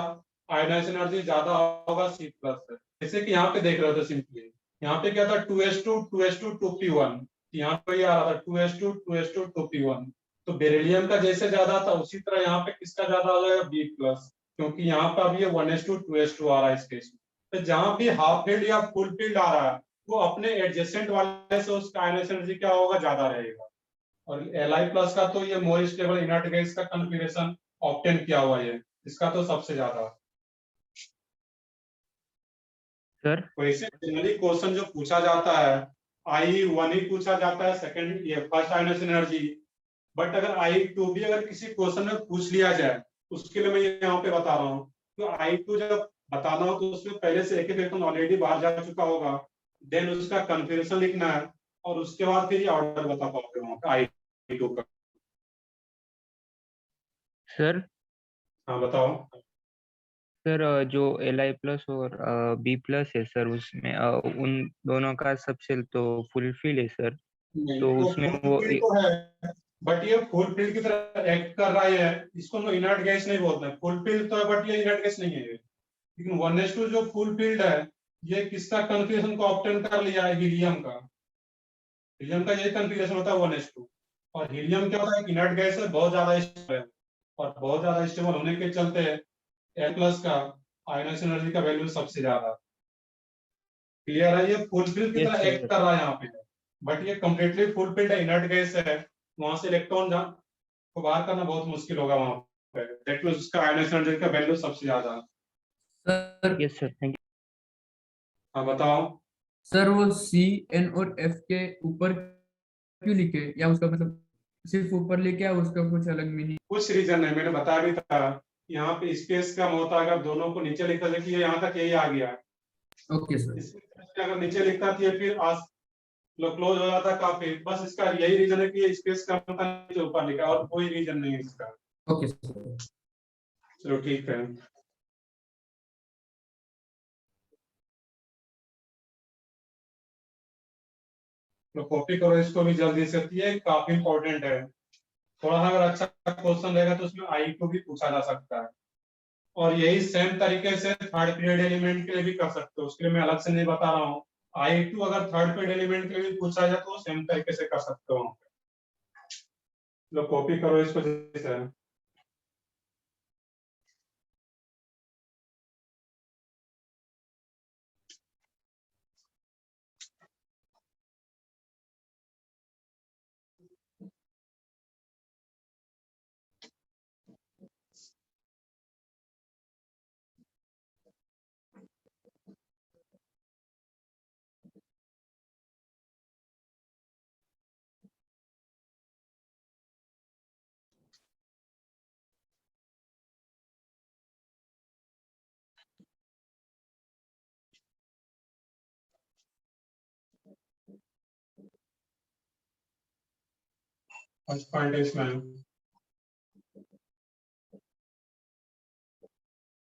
आयनाइजेशन एनर्जी ज्यादा होगा सी प्लस से। जैसे कि यहाँ पे देख रहे थे सिंपली, यहाँ पे क्या था 2:2:2p1, यहाँ पे ये आ रहा था 2:2:2p1। तो बेरिलियम का जैसे ज्यादा था उसी तरह यहाँ पे किसका ज्यादा हो जाएगा, बी प्लस, क्योंकि यहाँ पे अभी 1:2:2 आ रहा है इस केस में। तो जहां भी हाफ फील्ड या फुल फील्ड आ रहा है वो अपने एडजेसेंट वाले से उसका आयनेशन एनर्जी क्या होगा, ज्यादा रहेगा। और Li प्लस का तो ये मोर स्टेबल इनर्ट गैस का कॉन्फ़िगरेशन ऑब्टेन किया हुआ है, इसका तो सबसे ज्यादा। सर वैसे जनरली क्वेश्चन जो पूछा जाता है I1 ही पूछा जाता है, सेकंड ये फर्स्ट आयनेशन एनर्जी। बट अगर I2 भी अगर किसी क्वेश्चन में पूछ लिया जाए उसके लिए मैं यहाँ पे बता रहा हूँ, तो I2 जब बताना हो तो उसमें पहले से एक इलेक्ट्रॉन ऑलरेडी बाहर जा चुका होगा, देन उसका कन्फिग्रेशन लिखना है और उसके बाद फिर ये ऑर्डर बता पाओगे वहाँ पे I2 का। सर हाँ बताओ। सर जो Li प्लस और बी प्लस है सर, उसमें उन दोनों का सबसेल तो फुलफिल है सर, नहीं तो वो उसमें फुल वो फील्ड तो है बट ये फुल फील्ड की तरह एक्ट कर रहा है, इसको हम इनर्ट गैस नहीं बोलते हैं। फुल फील्ड तो है बट ये इनर्ट गैस नहीं है ये। लेकिन 1:2 जो फुल फील्ड है ये किसका कन्फिग्रेशन को ऑब्टेन कर लिया है, हीलियम का। हीलियम का यही कन्फिग्रेशन होता है 1:2। और हीलियम क्या होता है, इनर्ट गैस है, बहुत ज्यादा स्टेबल है, और बहुत ज्यादा स्टेबल होने के चलते L प्लस का आयनाइजेशन एनर्जी का वैल्यू सबसे ज्यादा। क्लियर है, ये फुल फील्ड की यस तरह एक्ट सर। कर रहा है यहाँ पे, बट ये completely full field inert gas है, वहां से इलेक्ट्रॉन को बाहर करना बहुत मुश्किल होगा वहां पे। दैट मींस उसका आयनाइजेशन एनर्जी का वैल्यू सबसे ज्यादा। सर यस सर, थैंक हाँ बताओ। सर वो सी एन और एफ के ऊपर क्यों लिखे, या उसका मतलब सिर्फ ऊपर लिखे या उसका कुछ अलग मीनिंग? कुछ रीजन है, मैंने बताया भी था, यहाँ पे स्पेस कम होता है, अगर दोनों को नीचे लिखा जाए कि ये यहाँ तक यही आ गया, ओके सर। इसमें अगर नीचे लिखता तो ये फिर आस क्लोज हो जाता काफी। बस इसका यही रीजन है कि ये स्पेस कम था नीचे ऊपर लिखा, और कोई रीजन नहीं है इसका। Okay sir. चलो ठीक है। तो कॉपी करो इसको भी जल्दी से, ये काफी इंपॉर्टेंट है। थोड़ा सा अगर अच्छा क्वेश्चन रहेगा तो उसमें I2 भी पूछा जा सकता है, और यही सेम तरीके से थर्ड पीरियड एलिमेंट के लिए भी कर सकते हो, उसके लिए मैं अलग से नहीं बता रहा हूँ। I2 अगर थर्ड पीरियड एलिमेंट के लिए भी पूछा जाए तो सेम तरीके से कर सकते हो। लो कॉपी करो इसको जैसे। फर्स्ट पॉइंट है इसमें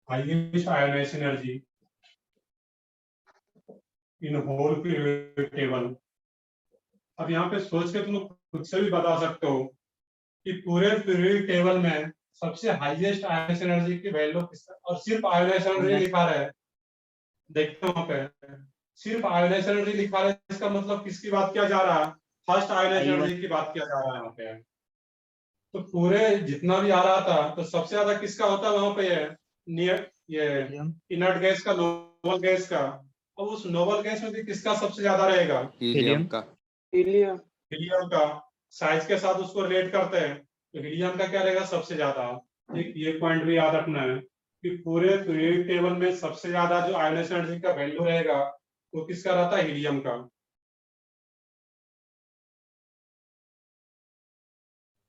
highest ionisation energy in whole period table. अब यहाँ पे सोच के तुम खुद से भी बता सकते हो कि पूरे पीरियड टेबल में सबसे हाईएस्ट आयोनाइजेशन एनर्जी की वैल्यू किस, और सिर्फ आयोनाइजेशन एनर्जी लिखा रहा है। देखते हो वहां पे सिर्फ आयोनाइजेशन एनर्जी लिखा रहा है, इसका मतलब किसकी बात किया जा रहा है, फर्स्ट आयोनाइजेशन I1 एनर्जी की बात किया जा रहा है यहाँ पे। तो पूरे जितना भी आ रहा था तो सबसे ज्यादा किसका होता है वहां पे नियर ये हीलियम इनर्ट गैस का, नोबल गैस का। अब उस नोबल गैस में भी किसका सबसे ज्यादा रहेगा? हीलियम का हीलियम का। साइज के साथ उसको रेट करते हैं तो हीलियम का क्या रहेगा सबसे ज्यादा। ये पॉइंट भी याद रखना है कि पूरे पीरियोडिक टेबल में सबसे ज्यादा जो आयोनाइजेशन एनर्जी का वैल्यू रहेगा वो किसका रहता है? हीलियम का।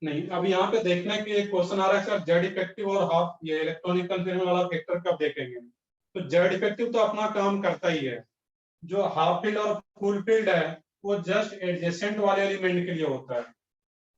नहीं, अब यहाँ पे देखना है कि एक क्वेश्चन आ रहा है सर जेड इफेक्टिव और हाफ ये इलेक्ट्रॉनिक कंफर्मेशन वाला फैक्टर कब देखेंगे। तो जेड इफेक्टिव तो अपना काम करता ही है। जो हाफ फील्ड और फुल फील्ड है वो जस्ट एडजेसेंट वाले एलिमेंट के लिए होता है।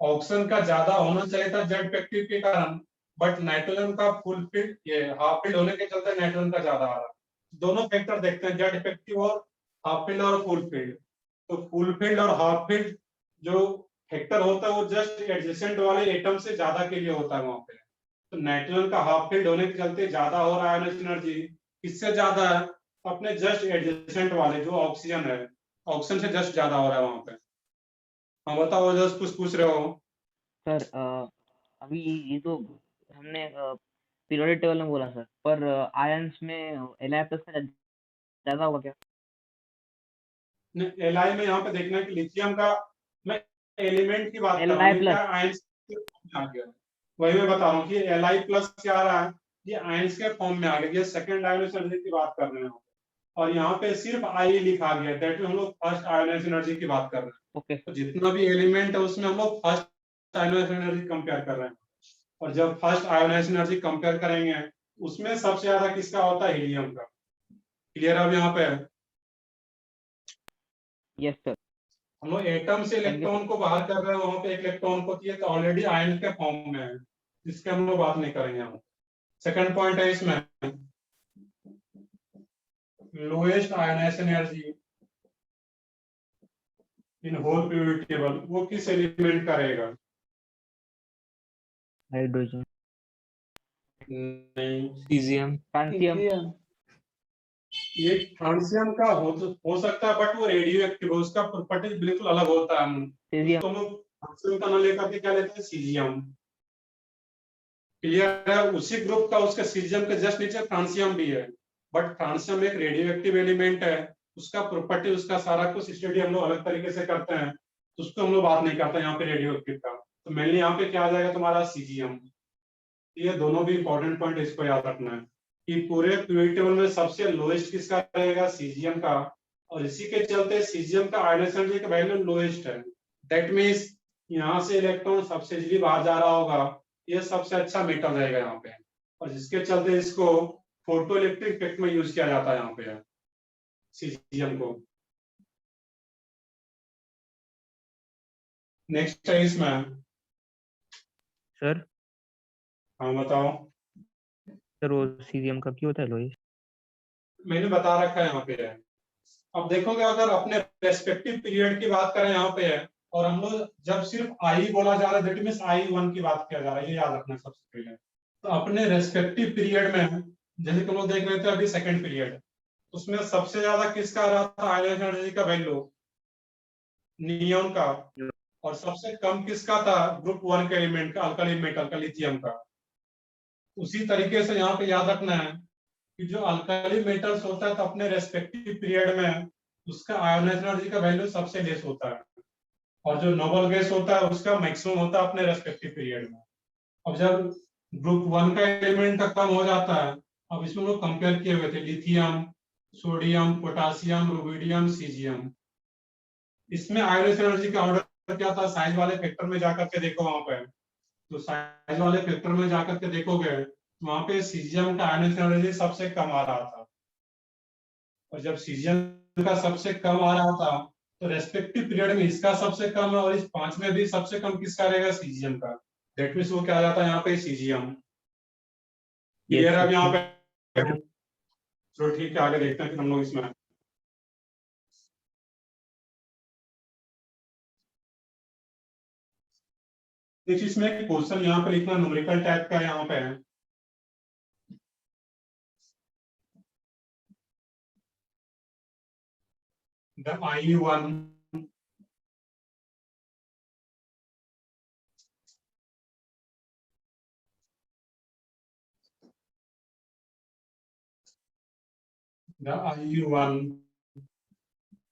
ऑक्सीजन का ज्यादा होना चाहिए था जेड इफेक्टिव के कारण, बट नाइट्रोजन का फुल फील्ड ये हाफ फील्ड होने के चलते नाइट्रोजन का ज्यादा आ रहा है। दोनों फैक्टर देखते हैं, जेड इफेक्टिव और हाफ फील्ड और फुल फील्ड। तो फुल फील्ड और हाफ फील्ड जो फैक्टर होता है वो जस्ट एडजेसेंट वाले एटम से ज्यादा के लिए होता है वहां पे। तो नाइट्रोजन का हाफ फील्ड होने के चलते ज्यादा हो रहा है आयन एनर्जी। किससे ज्यादा है? अपने जस्ट एडजेसेंट वाले जो ऑक्सीजन है, ऑक्सीजन से जस्ट ज्यादा हो रहा है वहां पे। हाँ बताओ, जस्ट कुछ पूछ रहे हो? सर अभी ये तो हमने पीरियोडिक टेबल में बोला सर, पर आयंस में Li प्लस का ज्यादा होगा क्या? एलआई में यहाँ पे देखना है कि लिथियम का, मैं एलिमेंट की बात कर रहा Li हूँ, प्लस। क्या आयंस के फॉर्म में आ गया। वही मैं बता रहा हूँ कि एलआई प्लस क्या आ रहा है, ये आयंस के फॉर्म में आ गया। ये सेकंड आयोनाइजेशन एनर्जी की बात कर रहे हैं और यहाँ पे सिर्फ आई लिखा गया है, दैट मीन हम लोग फर्स्ट आयोनाइजेशन एनर्जी की बात कर रहे हैं। ओके तो सर। जितना भी एलिमेंट है उसमें हम लोग फर्स्ट आयोनाइजेशन एनर्जी कंपेयर कर रहे हैं। और जब फर्स्ट आयोनाइजेशन एनर्जी कंपेयर करेंगे उसमें सबसे ज्यादा किसका होता है? हीलियम का। क्लियर अब यहाँ पे? Yes sir. हम लोग एटम से थैंक यू इलेक्ट्रॉन को बाहर कर रहे हैं, वहां पे एक इलेक्ट्रॉन को दिए तो ऑलरेडी आयन के फॉर्म में है, इसके हम लोग बात नहीं करेंगे। हम सेकंड पॉइंट है इसमें lowest ionisation energy in whole periodic table, वो किस एलिमेंट का रहेगा? हाइड्रोजन नहीं, सीजियम फ्रांसियम। ये फ्रांसियम का हो सकता है, बट वो रेडियो एक्टिव है, उसका प्रॉपर्टी बिल्कुल अलग होता है। सीजियम। उसको हम लोग फ्रांसियम का नाम लेकर के क्या लेते हैं? सीजियम। क्लियर है? उसी ग्रुप का उसके सीजियम के जस्ट नीचे फ्रांसियम भी है, बट फ्रांसियम एक रेडियो एक्टिव एलिमेंट है। उसका प्रॉपर्टी, उसका सारा कुछ स्टडी हम लोग अलग तरीके से करते हैं, तो उसको हम लोग बात नहीं करते यहाँ पे रेडियो एक्टिव का। तो मेनली यहाँ पे क्या आ जाएगा तुम्हारा? सीजियम। ये दोनों भी इंपॉर्टेंट पॉइंट, इसको याद रखना है कि पूरे पीरियोडिक टेबल में सबसे लोएस्ट किसका रहेगा? सीजियम का। और इसी के चलते सीजियम का आयोनाइजेशन एनर्जी का वैल्यू लोएस्ट है। दैट मींस यहाँ से इलेक्ट्रॉन सबसे इजीली बाहर जा रहा होगा, ये सबसे अच्छा मेटल रहेगा यहाँ पे। और जिसके चलते इसको फोटो इलेक्ट्रिक इफेक्ट में यूज किया जाता है यहाँ पे सीजियम को। नेक्स्ट है इसमें। सर हाँ बताओ। सर वो सीजियम का क्यों होता है लोएस्ट? मैंने बता रखा है यहाँ पे है। अब देखोगे अगर अपने रेस्पेक्टिव पीरियड की बात करें यहाँ पे है, और हम लोग जब सिर्फ आई बोला जा रहा है दैट मींस आई वन की बात किया जा रहा है, ये याद रखना है सबसे पहले। तो अपने रेस्पेक्टिव पीरियड में जैसे कि हम लोग देख रहे थे अभी सेकंड पीरियड, उसमें सबसे ज्यादा किसका आ रहा था आयोनाइजेशन एनर्जी का वैल्यू? नियॉन का। और सबसे कम किसका था? ग्रुप वन के एलिमेंट का, अल्कली मेटल का, लिथियम का। उसी तरीके से यहाँ पे याद रखना है कि जो अल्कली मेटल्स होता है तो अपने रेस्पेक्टिव पीरियड में उसका आयोनाइजेशन एनर्जी का वैल्यू सबसे लेस होता है, और जो नोबल गैस होता है उसका मैक्सिमम होता है अपने रेस्पेक्टिव पीरियड में। अब जब ग्रुप वन का एलिमेंट का कम हो जाता है, अब इसमें लोग कंपेयर किए हुए थे lithium, sodium, potassium, rubidium, caesium. इसमें आयोनाइजेशन एनर्जी का ऑर्डर क्या था? साइज वाले फैक्टर में जाकर के देखो वहां पे। तो साइज वाले फैक्टर में जाकर के देखोगे वहां पे सीजियम का आयोनाइजेशन एनर्जी सबसे कम आ रहा था। और जब सीजियम का सबसे कम आ रहा था तो रेस्पेक्टिव पीरियड में इसका सबसे कम है, और इस पांच में भी सबसे कम किसका रहेगा? सीजियम का। दैट मींस वो क्या आ जाता है यहाँ पे? सीजियम। क्लियर है अब यहाँ पे? चलो ठीक है, आगे देखते हैं फिर हम लोग इसमें। देखिए इसमें एक क्वेश्चन यहाँ पे लिखना न्यूमेरिकल टाइप का यहाँ पे है। The IU1 the I1,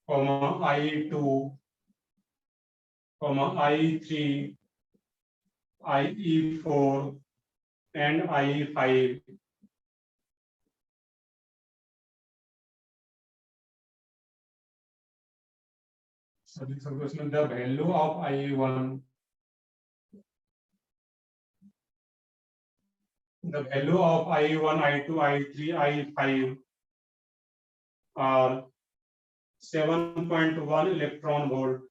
I2, I3, IE4 and IE5. सभी सबको इसमें the value of IE1, the value of IE1, I2, I3, IE5 are 7.1 electron volt,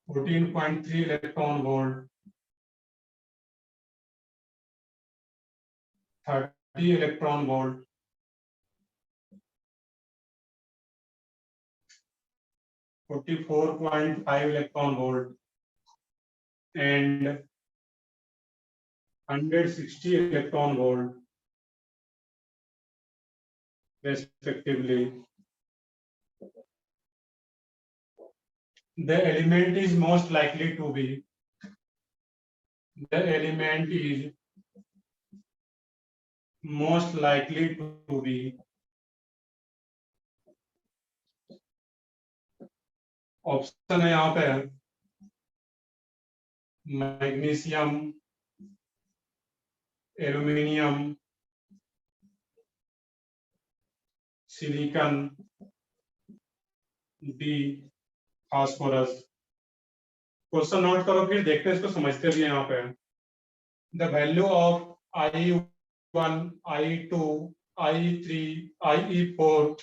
14.3 electron volt, 30 electron volt, 44.5 electron volt, and 160 electron volt, respectively. The element is most likely to be. The element is most likely to be. Option है यहाँ पे magnesium, aluminium, silicon, D phosphorus. Question note करो फिर देखते हैं इसको समझते भी हैं यहाँ पे। The value of I1, I2, I3, IE4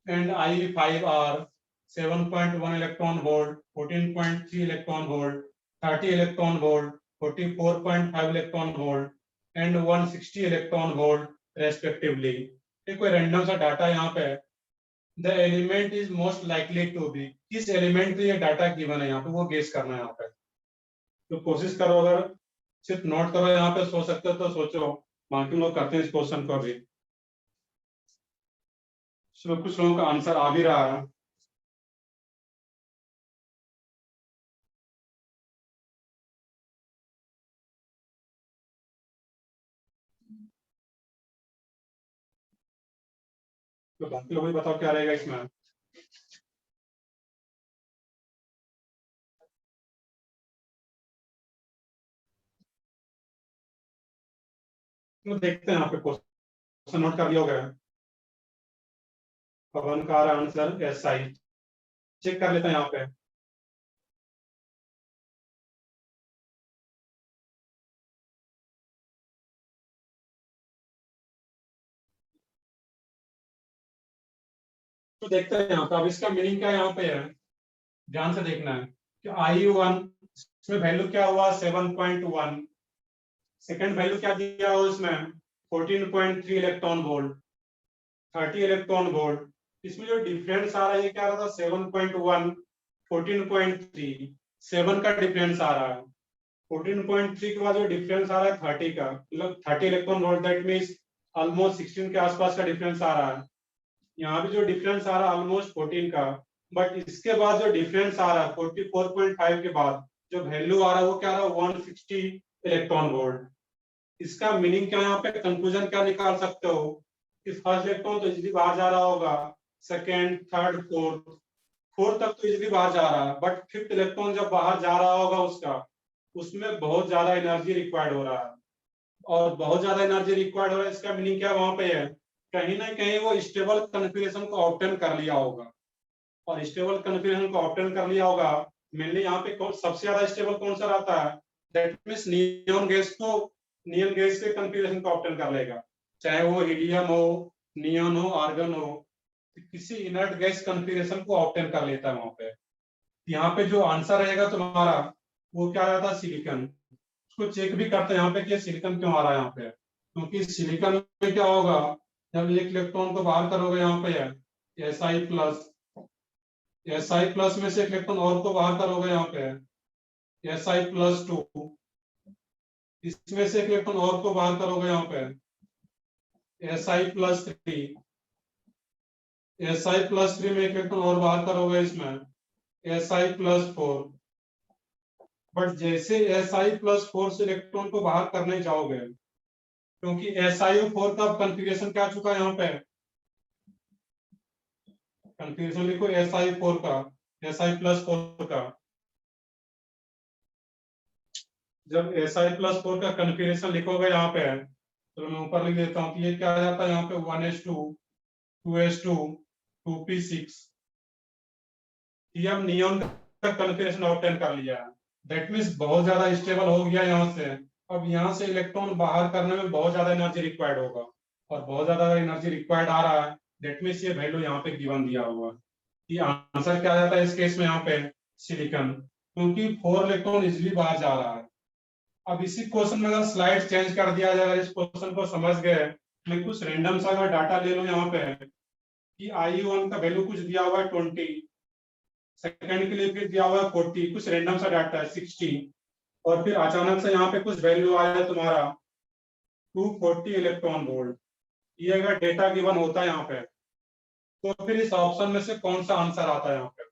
and IE5 are 7.1 electron volt, 14.3 electron volt, 30 electron volt, 44.5 electron volt and 160 electron volt respectively. ये कोई रैंडम सा डाटा यहाँ पे है। The element is most likely to be, किस element पे ये data given है यहाँ पे वो गेस करना है यहाँ पे। तो कोशिश करो, अगर सिर्फ नोट करो यहाँ पे सोच सकते हो तो सोचो, बाकी लोग करते हैं इस क्वेश्चन को भी। कुछ लोगों का आंसर आ भी रहा है। तो बाकी लोग भी बताओ क्या रहेगा इसमें। तो देखते हैं यहाँ पे क्वेश्चन नोट कर लिया होगा। पवन का आंसर SI चेक कर लेते हैं यहाँ पे। तो देखते हैं यहाँ पे, अब इसका मीनिंग क्या यहाँ पे है, ध्यान से देखना है कि IU1 इसमें वैल्यू क्या हुआ 7.1, सेकंड वैल्यू क्या दिया हुआ इसमें 14.3 इलेक्ट्रॉन वोल्ट, 30 इलेक्ट्रॉन वोल्ट। इसमें जो डिफरेंस आ रहा है क्या रहा था 7.1, 14.3, 7 का डिफरेंस आ रहा है। 14.3 के बाद जो डिफरेंस आ रहा है 30 का, मतलब 30 electron volt, that means almost 16 के आसपास का डिफरेंस आ रहा है। यहाँ भी जो डिफरेंस आ रहा है ऑलमोस्ट 14 का, बट इसके बाद जो डिफरेंस आ रहा है 44.5 के बाद जो वैल्यू आ रहा है वो क्या आ रहा है 160 इलेक्ट्रॉन वोल्ट। इसका मीनिंग क्या, यहाँ पे कंक्लूजन क्या निकाल सकते हो कि फर्स्ट इलेक्ट्रॉन तो इजीली बाहर जा रहा होगा, सेकेंड, थर्ड, फोर्थ तक तो इजीली बाहर जा रहा है, बट फिफ्थ इलेक्ट्रॉन जब बाहर जा रहा होगा उसका, उसमें बहुत ज्यादा एनर्जी रिक्वायर्ड हो रहा है, और बहुत ज्यादा एनर्जी रिक्वायर्ड हो रहा है। इसका मीनिंग क्या वहां पे है, कहीं ना कहीं वो स्टेबल कन्फिगरेशन को ऑब्टेन कर लिया होगा, और स्टेबल कन्फिगरेशन को ऑब्टेन कर लिया होगा। मेनली यहाँ पे सबसे ज्यादा स्टेबल कौन सा रहता है, दैट मींस नियॉन गैस के कन्फिगरेशन को ऑब्टेन कर लेगा, चाहे वो हीलियम हो, नियॉन हो, आर्गन हो, किसी इनर्ट गैस कन्फिगरेशन को ऑब्टेन कर लेता है वहां पे। यहाँ पे जो आंसर रहेगा तुम्हारा वो क्या रहता है सिलिकॉन। उसको चेक भी करते हैं यहाँ पे कि सिलिकॉन क्यों आ रहा है यहाँ पे, क्योंकि सिलिकॉन में क्या होगा, जब एक इलेक्ट्रॉन को बाहर करोगे यहाँ पे है Si+ में से एक इलेक्ट्रॉन और को बाहर करोगे यहाँ पे Si+2, इसमें से एक इलेक्ट्रॉन और को बाहर करोगे यहाँ पे Si+3, Si+3 में एक इलेक्ट्रॉन और बाहर करोगे इसमें Si+4। बट जैसे Si+4 से इलेक्ट्रॉन को बाहर करने जाओगे क्योंकि SiO4 का कॉन्फ़िगरेशन क्या आ चुका है यहाँ पे, कॉन्फ़िगरेशन लिखो Si4 का, Si+4 का। जब Si+4 का कॉन्फ़िगरेशन लिखोगे यहाँ पे, तो मैं ऊपर लिख देता हूँ कि ये क्या आ जाता है यहाँ पे 1s2 2s2 2p6। ये हम नियॉन का कॉन्फ़िगरेशन ऑब्टेन कर लिया है। दैट मींस बहुत ज्यादा स्टेबल हो गया यहाँ से। अब यहाँ से इलेक्ट्रॉन बाहर करने में बहुत ज्यादा एनर्जी रिक्वायर्ड होगा, और बहुत ज्यादा एनर्जी रिक्वायर्ड आ रहा है, दैट मींस ये वैल्यू यहाँ पे गिवन दिया हुआ है। ये आंसर क्या आ जाता है इस केस में यहाँ पे, सिलिकॉन, क्योंकि 4 इलेक्ट्रॉन इजिली बाहर जा रहा है। अब इसी क्वेश्चन में अगर स्लाइड चेंज कर दिया जाए, इस क्वेश्चन को समझ गए, मैं कुछ रैंडम सा अगर डाटा ले लूं यहाँ पे कि IU1 का वैल्यू कुछ दिया हुआ है 20, सेकंड के लिए फिर दिया हुआ है 40, कुछ रैंडम सा डाटा है 60, और फिर अचानक से यहाँ पे कुछ वैल्यू आया तुम्हारा 240 इलेक्ट्रॉन वोल्ट। ये अगर डेटा गिवन होता है यहाँ पे, तो फिर इस ऑप्शन में से कौन सा आंसर आता है यहाँ पे?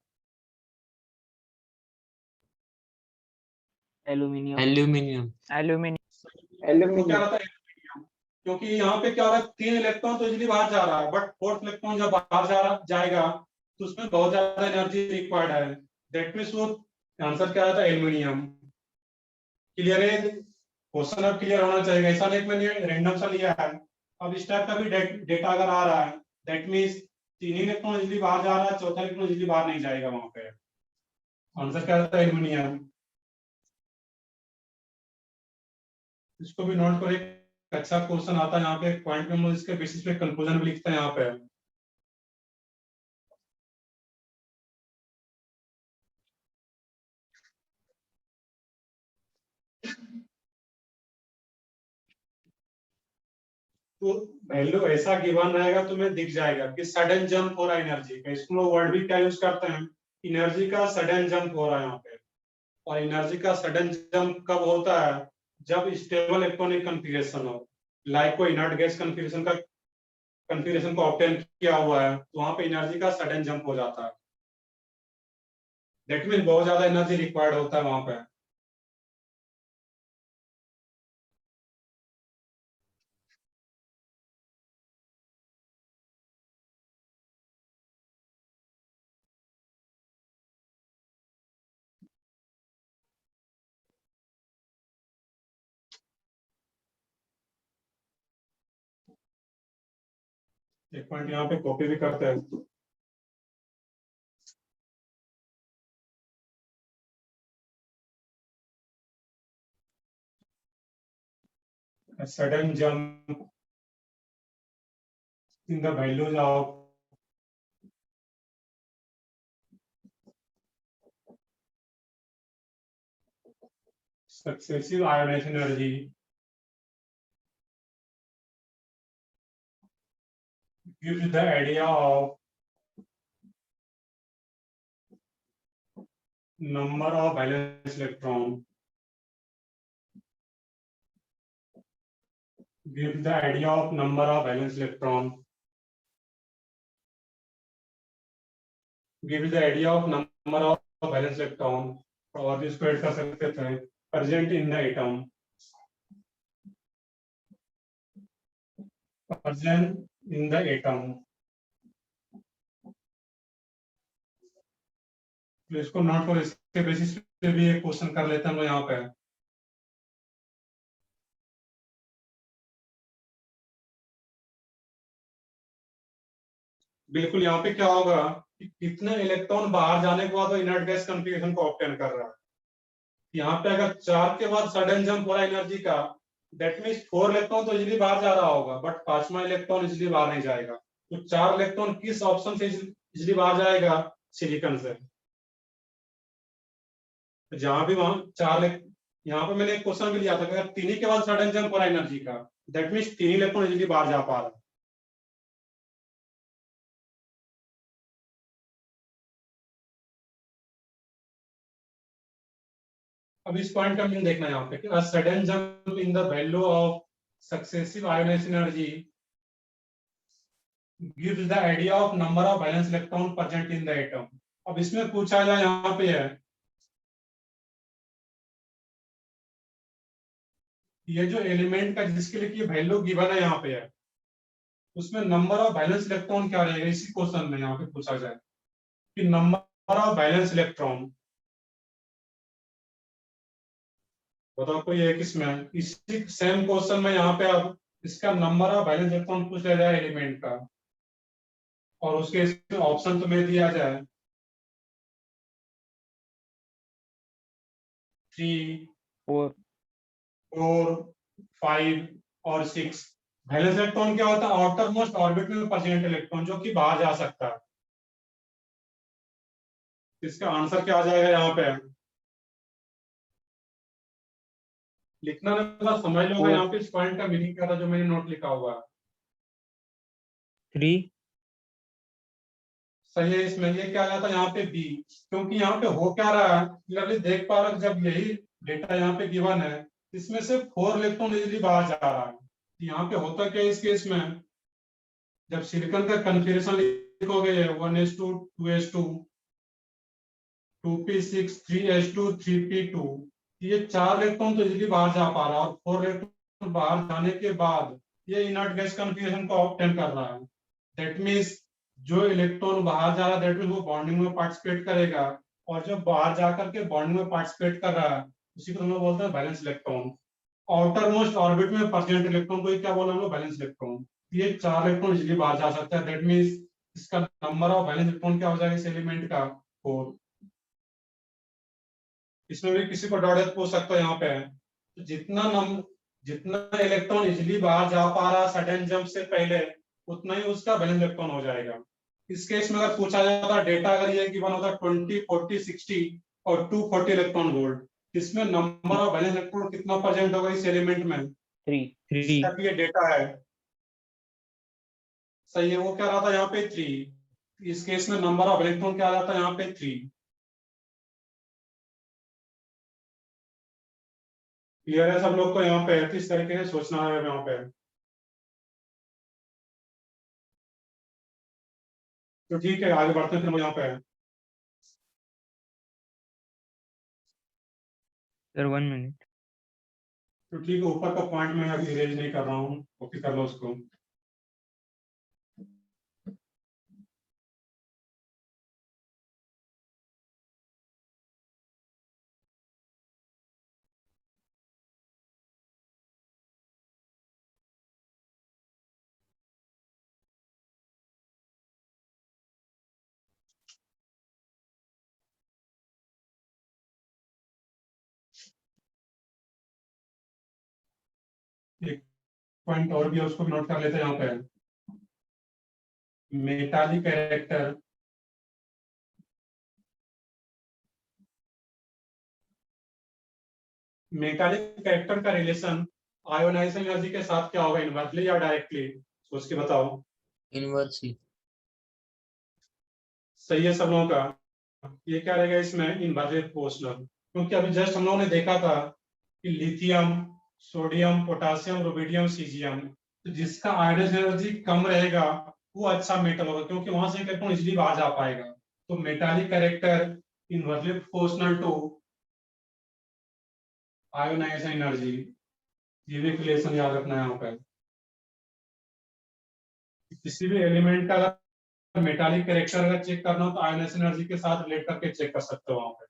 एल्यूमिनियम। एल्यूमिनियम। एल्यूमिनियम। तो क्या रहता है एल्यूमिनियम, क्योंकि यहाँ पे क्या हो रहा है, 3 इलेक्ट्रॉन तो इजीली बाहर जा रहा है, बट 4th इलेक्ट्रॉन जब बाहर जाएगा तो उसमें बहुत ज्यादा एनर्जी रिक्वायर्ड है। दैट मींस वो आंसर क्या आता है, एल्यूमिनियम। क्लियर है? क्वेश्चन अब क्लियर होना चाहिए, ऐसा नहीं कि मैंने रैंडम सा लिया है। अब इस टाइप का भी डेटा अगर आ रहा है, दैट मींस 3 इलेक्ट्रॉन इजीली बाहर जा रहा है, 4था इलेक्ट्रॉन इजीली बाहर नहीं जाएगा वहां पे। आंसर क्या आता है, एल्यूमिनियम। इसको भी नोट करो, एक अच्छा क्वेश्चन आता है यहाँ पे, पॉइंट में इसके बेसिस पे कंक्लूजन भी लिखते हैं यहाँ पे। तो वैल्यू ऐसा गिवन रहेगा, तुम्हें दिख जाएगा कि सडन जंप हो रहा है एनर्जी का। इसको वर्ड भी क्या यूज करते हैं, एनर्जी का सडन जंप हो रहा है यहाँ पे। और एनर्जी का सडन जंप कब होता है, जब स्टेबल इलेक्ट्रॉनिक कॉन्फ़िगरेशन हो, लाइक कोई इनर्ट गैस कॉन्फ़िगरेशन को ऑब्टेन किया हुआ है, तो वहां पे एनर्जी का सडन जंप हो जाता है। दैट मीन बहुत ज्यादा एनर्जी रिक्वायर्ड होता है वहां पे। एक पॉइंट यहाँ पे कॉपी भी करते हैं। A sudden jump in the values of successive ionization energy gives the idea of number of valence electron, gives the idea of number of valence electron, gives the idea of number of valence electron, और इसको add कर सकते थे present in the atom, present in the atom। तो इसको note करो, इसके basis पे भी एक क्वेश्चन कर लेते हैं हम लोग यहाँ पे। बिल्कुल यहाँ पे क्या होगा कि कितने इलेक्ट्रॉन बाहर जाने के बाद वो इनर्ट गैस कॉन्फ़िगरेशन को ऑब्टेन कर रहा है। यहाँ पे अगर 4 के बाद सडन जंप हो रहा है एनर्जी का, दैट मींस 4 इलेक्ट्रॉन तो इजीली बाहर जा रहा होगा, बट 5वां इलेक्ट्रॉन इजीली बाहर नहीं जाएगा। तो 4 इलेक्ट्रॉन किस ऑप्शन से इजीली बाहर जाएगा, सिलिकॉन से। जहां भी वहां 4, यहाँ पे मैंने एक क्वेश्चन भी लिया था, अगर 3 के बाद सडन जंप हो रहा है एनर्जी का, दैट मींस 3 इलेक्ट्रॉन इजीली बाहर जा पा रहा है। अब इस पॉइंट का मीनिंग देखना है यहाँ पे कि sudden jump in the value of successive ionisation energy gives the idea of number of valence electron present in the atom। अब इसमें पूछा जाए यहाँ पे है ये जो एलिमेंट का जिसके लिए की वैल्यू गिवन है यहाँ पे है, उसमें नंबर ऑफ बैलेंस इलेक्ट्रॉन क्या रहेगा, इसी क्वेश्चन में यहाँ पे पूछा जाए कि नंबर ऑफ बैलेंस इलेक्ट्रॉन बताओ कोई है किसमें, इसी सेम क्वेश्चन में यहाँ पे अब इसका नंबर ऑफ बैलेंस इलेक्ट्रॉन पूछ लिया जाए एलिमेंट का, और उसके इसमें ऑप्शन तुम्हें दिया जाए 3, 4 4, 5 और 6। बैलेंस इलेक्ट्रॉन क्या होता है, आउटर मोस्ट ऑर्बिट में प्रेजेंट इलेक्ट्रॉन जो कि बाहर जा सकता है। इसका आंसर क्या आ जाएगा यहाँ पे, लिखना नहीं समझ लो यहाँ पे इस पॉइंट का मीनिंग क्या था जो मैंने नोट लिखा हुआ है। 3। सही है, इसमें ये क्या आ जाता है यहाँ पे बी, क्योंकि यहाँ पे हो क्या रहा है क्लियरली देख पा रहा है, जब यही डेटा यहाँ पे गिवन है इसमें से 4 इलेक्ट्रॉन इजीली बाहर जा रहा है। यहाँ पे होता क्या है इस केस में, जब सिलिकॉन का कन्फिग्रेशन लिखोगे 1s2 2s2 2p6 3s2 3p2, ये 4 इलेक्ट्रॉन तो इजीली बाहर जा पा रहा है, और 4 इलेक्ट्रॉन बाहर जाने के बाद ये इनर्ट गैस कन्फिग्रेशन को ऑब्टेन कर रहा है। दैट मींस जो इलेक्ट्रॉन बाहर जा रहा है दैट मींस वो बॉन्डिंग में पार्टिसिपेट करेगा, और जो बाहर जाकर के बॉन्डिंग में पार्टिसिपेट कर रहा है उसी को हम लोग बोलते हैं balance electron. Outer most orbit में प्रेजेंट इलेक्ट्रॉन को क्या बोला हम लोग, बैलेंस इलेक्ट्रॉन। ये 4 इलेक्ट्रॉन इजीली बाहर जा सकता है, दैट मींस इसका नंबर ऑफ बैलेंस इलेक्ट्रॉन क्या हो जाएगा इस एलिमेंट का, 4। इसमें भी किसी को डाउट पूछ सकता है यहाँ पे, तो जितना इलेक्ट्रॉन इजीली बाहर जा पा रहा सडन जंप से पहले उतना ही उसका बैलेंस इलेक्ट्रॉन हो जाएगा। इस केस में अगर पूछा जाता डेटा अगर ये गिवन होता 20 40 60 और 240 इलेक्ट्रॉन वोल्ट, इसमें नंबर ऑफ बैलेंस इलेक्ट्रॉन कितना प्रेजेंट होगा इस एलिमेंट में, 3 इसका भी ये डेटा है। सही है, वो क्या रहा था यहाँ पे 3, इस केस में नंबर ऑफ इलेक्ट्रॉन क्या आ जाता है यहाँ पे 3। क्लियर है सब लोग को यहाँ पे, किस तरीके से सोचना है यहाँ पे। तो ठीक है आगे बढ़ते हैं फिर हम यहाँ पे। Sir 1 minute. तो ठीक है, ऊपर का पॉइंट मैं अभी इरेज नहीं कर रहा हूँ, कॉपी कर लो उसको। एक पॉइंट और भी है उसको भी नोट कर लेते हैं यहाँ पे, मेटालिक कैरेक्टर मेटालिक कैरेक्टर का रिलेशन आयोनाइजेशन एनर्जी के साथ क्या होगा, इनवर्सली या डायरेक्टली, सोच के बताओ। इनवर्सली। सही है सब लोगों का, ये क्या रहेगा इसमें इनवर्सली प्रोपोर्शनल, क्योंकि अभी जस्ट हम लोगों ने देखा था कि lithium sodium potassium rubidium caesium, तो जिसका आयोनाइजेशन एनर्जी कम रहेगा वो अच्छा मेटल होगा, क्योंकि वहां से इलेक्ट्रॉन इजीली बाहर जा पाएगा। तो metallic character inversely proportional to ionisation energy, ये भी रिलेशन याद रखना है यहाँ पे। किसी भी एलिमेंट का अगर मेटालिक कैरेक्टर अगर चेक करना हो तो आयोनाइजेशन एनर्जी के साथ रिलेट करके चेक कर सकते हो वहां पे।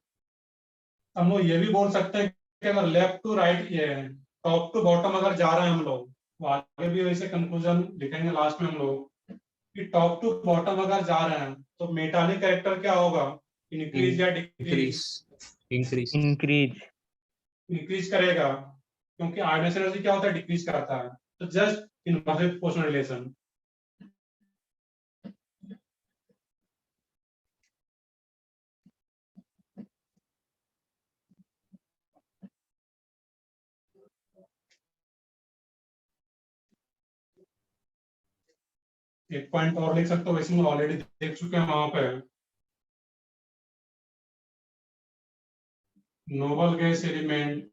हम लोग ये भी बोल सकते हैं कि अगर लेफ्ट टू राइट ये है, टॉप टू बॉटम अगर जा रहे हैं हम लोग, तो आगे भी वैसे कंक्लूजन लिखेंगे लास्ट में हम लोग कि टॉप टू बॉटम अगर जा रहे हैं तो मेटालिक कैरेक्टर क्या होगा, इंक्रीज या डिक्रीज, इंक्रीज। इंक्रीज। इंक्रीज करेगा, क्योंकि आयोनाइजेशन एनर्जी क्या होता है डिक्रीज करता है। तो जस्ट इनवर्सली प्रोपोर्शनल रिलेशन। एक पॉइंट और लिख सकते हो, वैसे हम ऑलरेडी देख चुके हैं वहां पे, noble gas element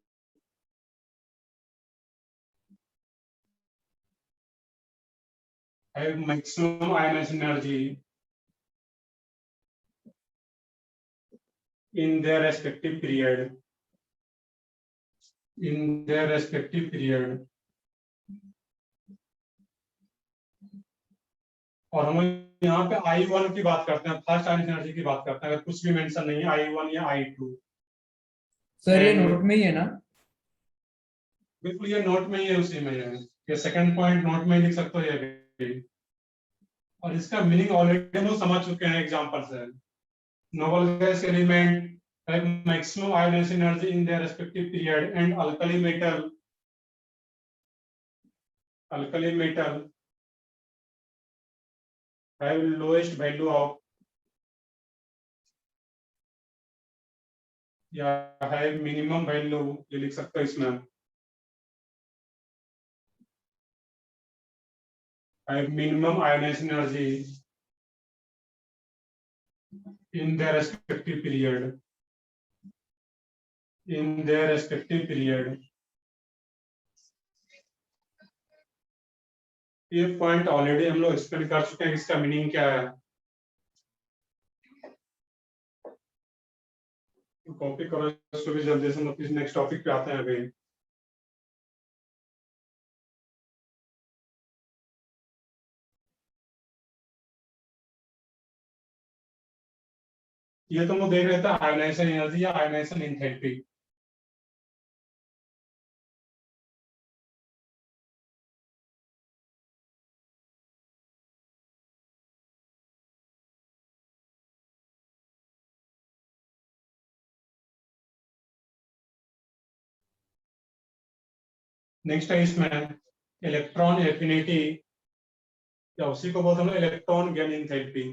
have maximum ionization energy in their respective period. in their respective period. और हम यहाँ पे I1 की बात करते हैं, फर्स्ट आयनिक एनर्जी की बात करते हैं, अगर कुछ भी मेंशन नहीं है I1 या I2। सर ये And- नोट में ही है ना? बिल्कुल ये नोट में ही है, उसी में है, ये सेकंड पॉइंट नोट में ही लिख सकते हो ये भी। और इसका मीनिंग ऑलरेडी हम लोग समझ चुके हैं एग्जांपल से। Noble gas element have maximum ionization energy in their respective period, and alkali metal have lowest value of या have minimum value, ये लिख सकते हो इसमें, have minimum ionization energy in their respective period, in their respective period। ये point already हम लोग explain कर चुके हैं, इसका मीनिंग क्या है। कॉपी करो इसको भी जल्दी से, हम लोग नेक्स्ट टॉपिक पे आते हैं अभी। ये तो हम लोग देख रहे थे आयोनाइजेशन एनर्जी या आयोनाइजेशन एंथैल्पी। नेक्स्ट है इसमें इलेक्ट्रॉन एफिनिटी, या उसी को बोलते हैं इलेक्ट्रॉन गेन एंथैल्पी।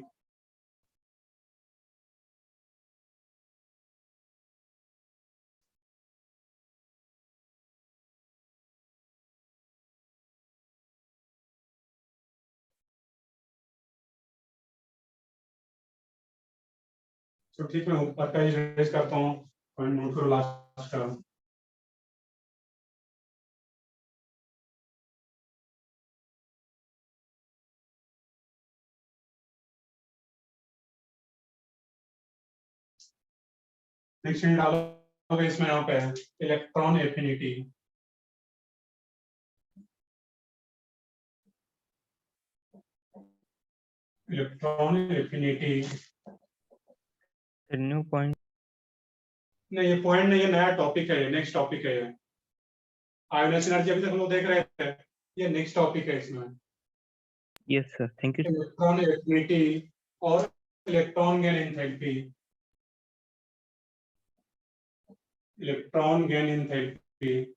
तो ठीक, मैं ऊपर का ही रेज करता हूँ, पॉइंट नोट करो लास्ट का। नेक्स्ट डालोगे इसमें, यहाँ पे electron affinity. Electron affinity new point. नहीं, ये पॉइंट नहीं है, नया टॉपिक है, ये नेक्स्ट टॉपिक है। ये आयोनाइजेशन एनर्जी अभी तक हम लोग देख रहे थे, ये नेक्स्ट टॉपिक है इसमें। Yes sir, thank you. Electron affinity और electron gain enthalpy. Electron gain enthalpy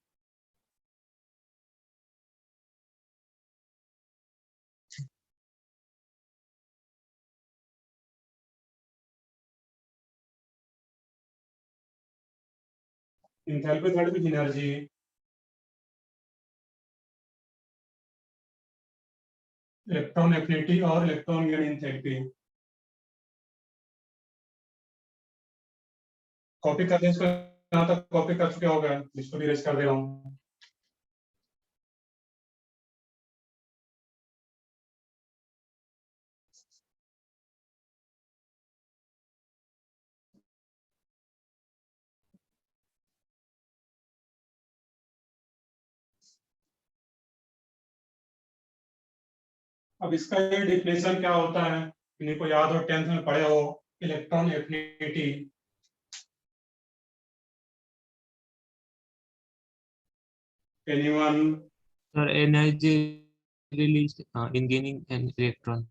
enthalpy third में एनर्जी, इलेक्ट्रॉन एफिनिटी और इलेक्ट्रॉन गेन एंथैल्पी। कॉपी कर इसको, यहाँ तक कॉपी कर चुके हो गए, इसको भी रेज कर दे रहा हूँ। अब इसका ये डिफिनेशन क्या होता है, इन्हीं को याद हो, 10th में पढ़े हो, electron affinity. Anyone? Sir, energy released in gaining an electron.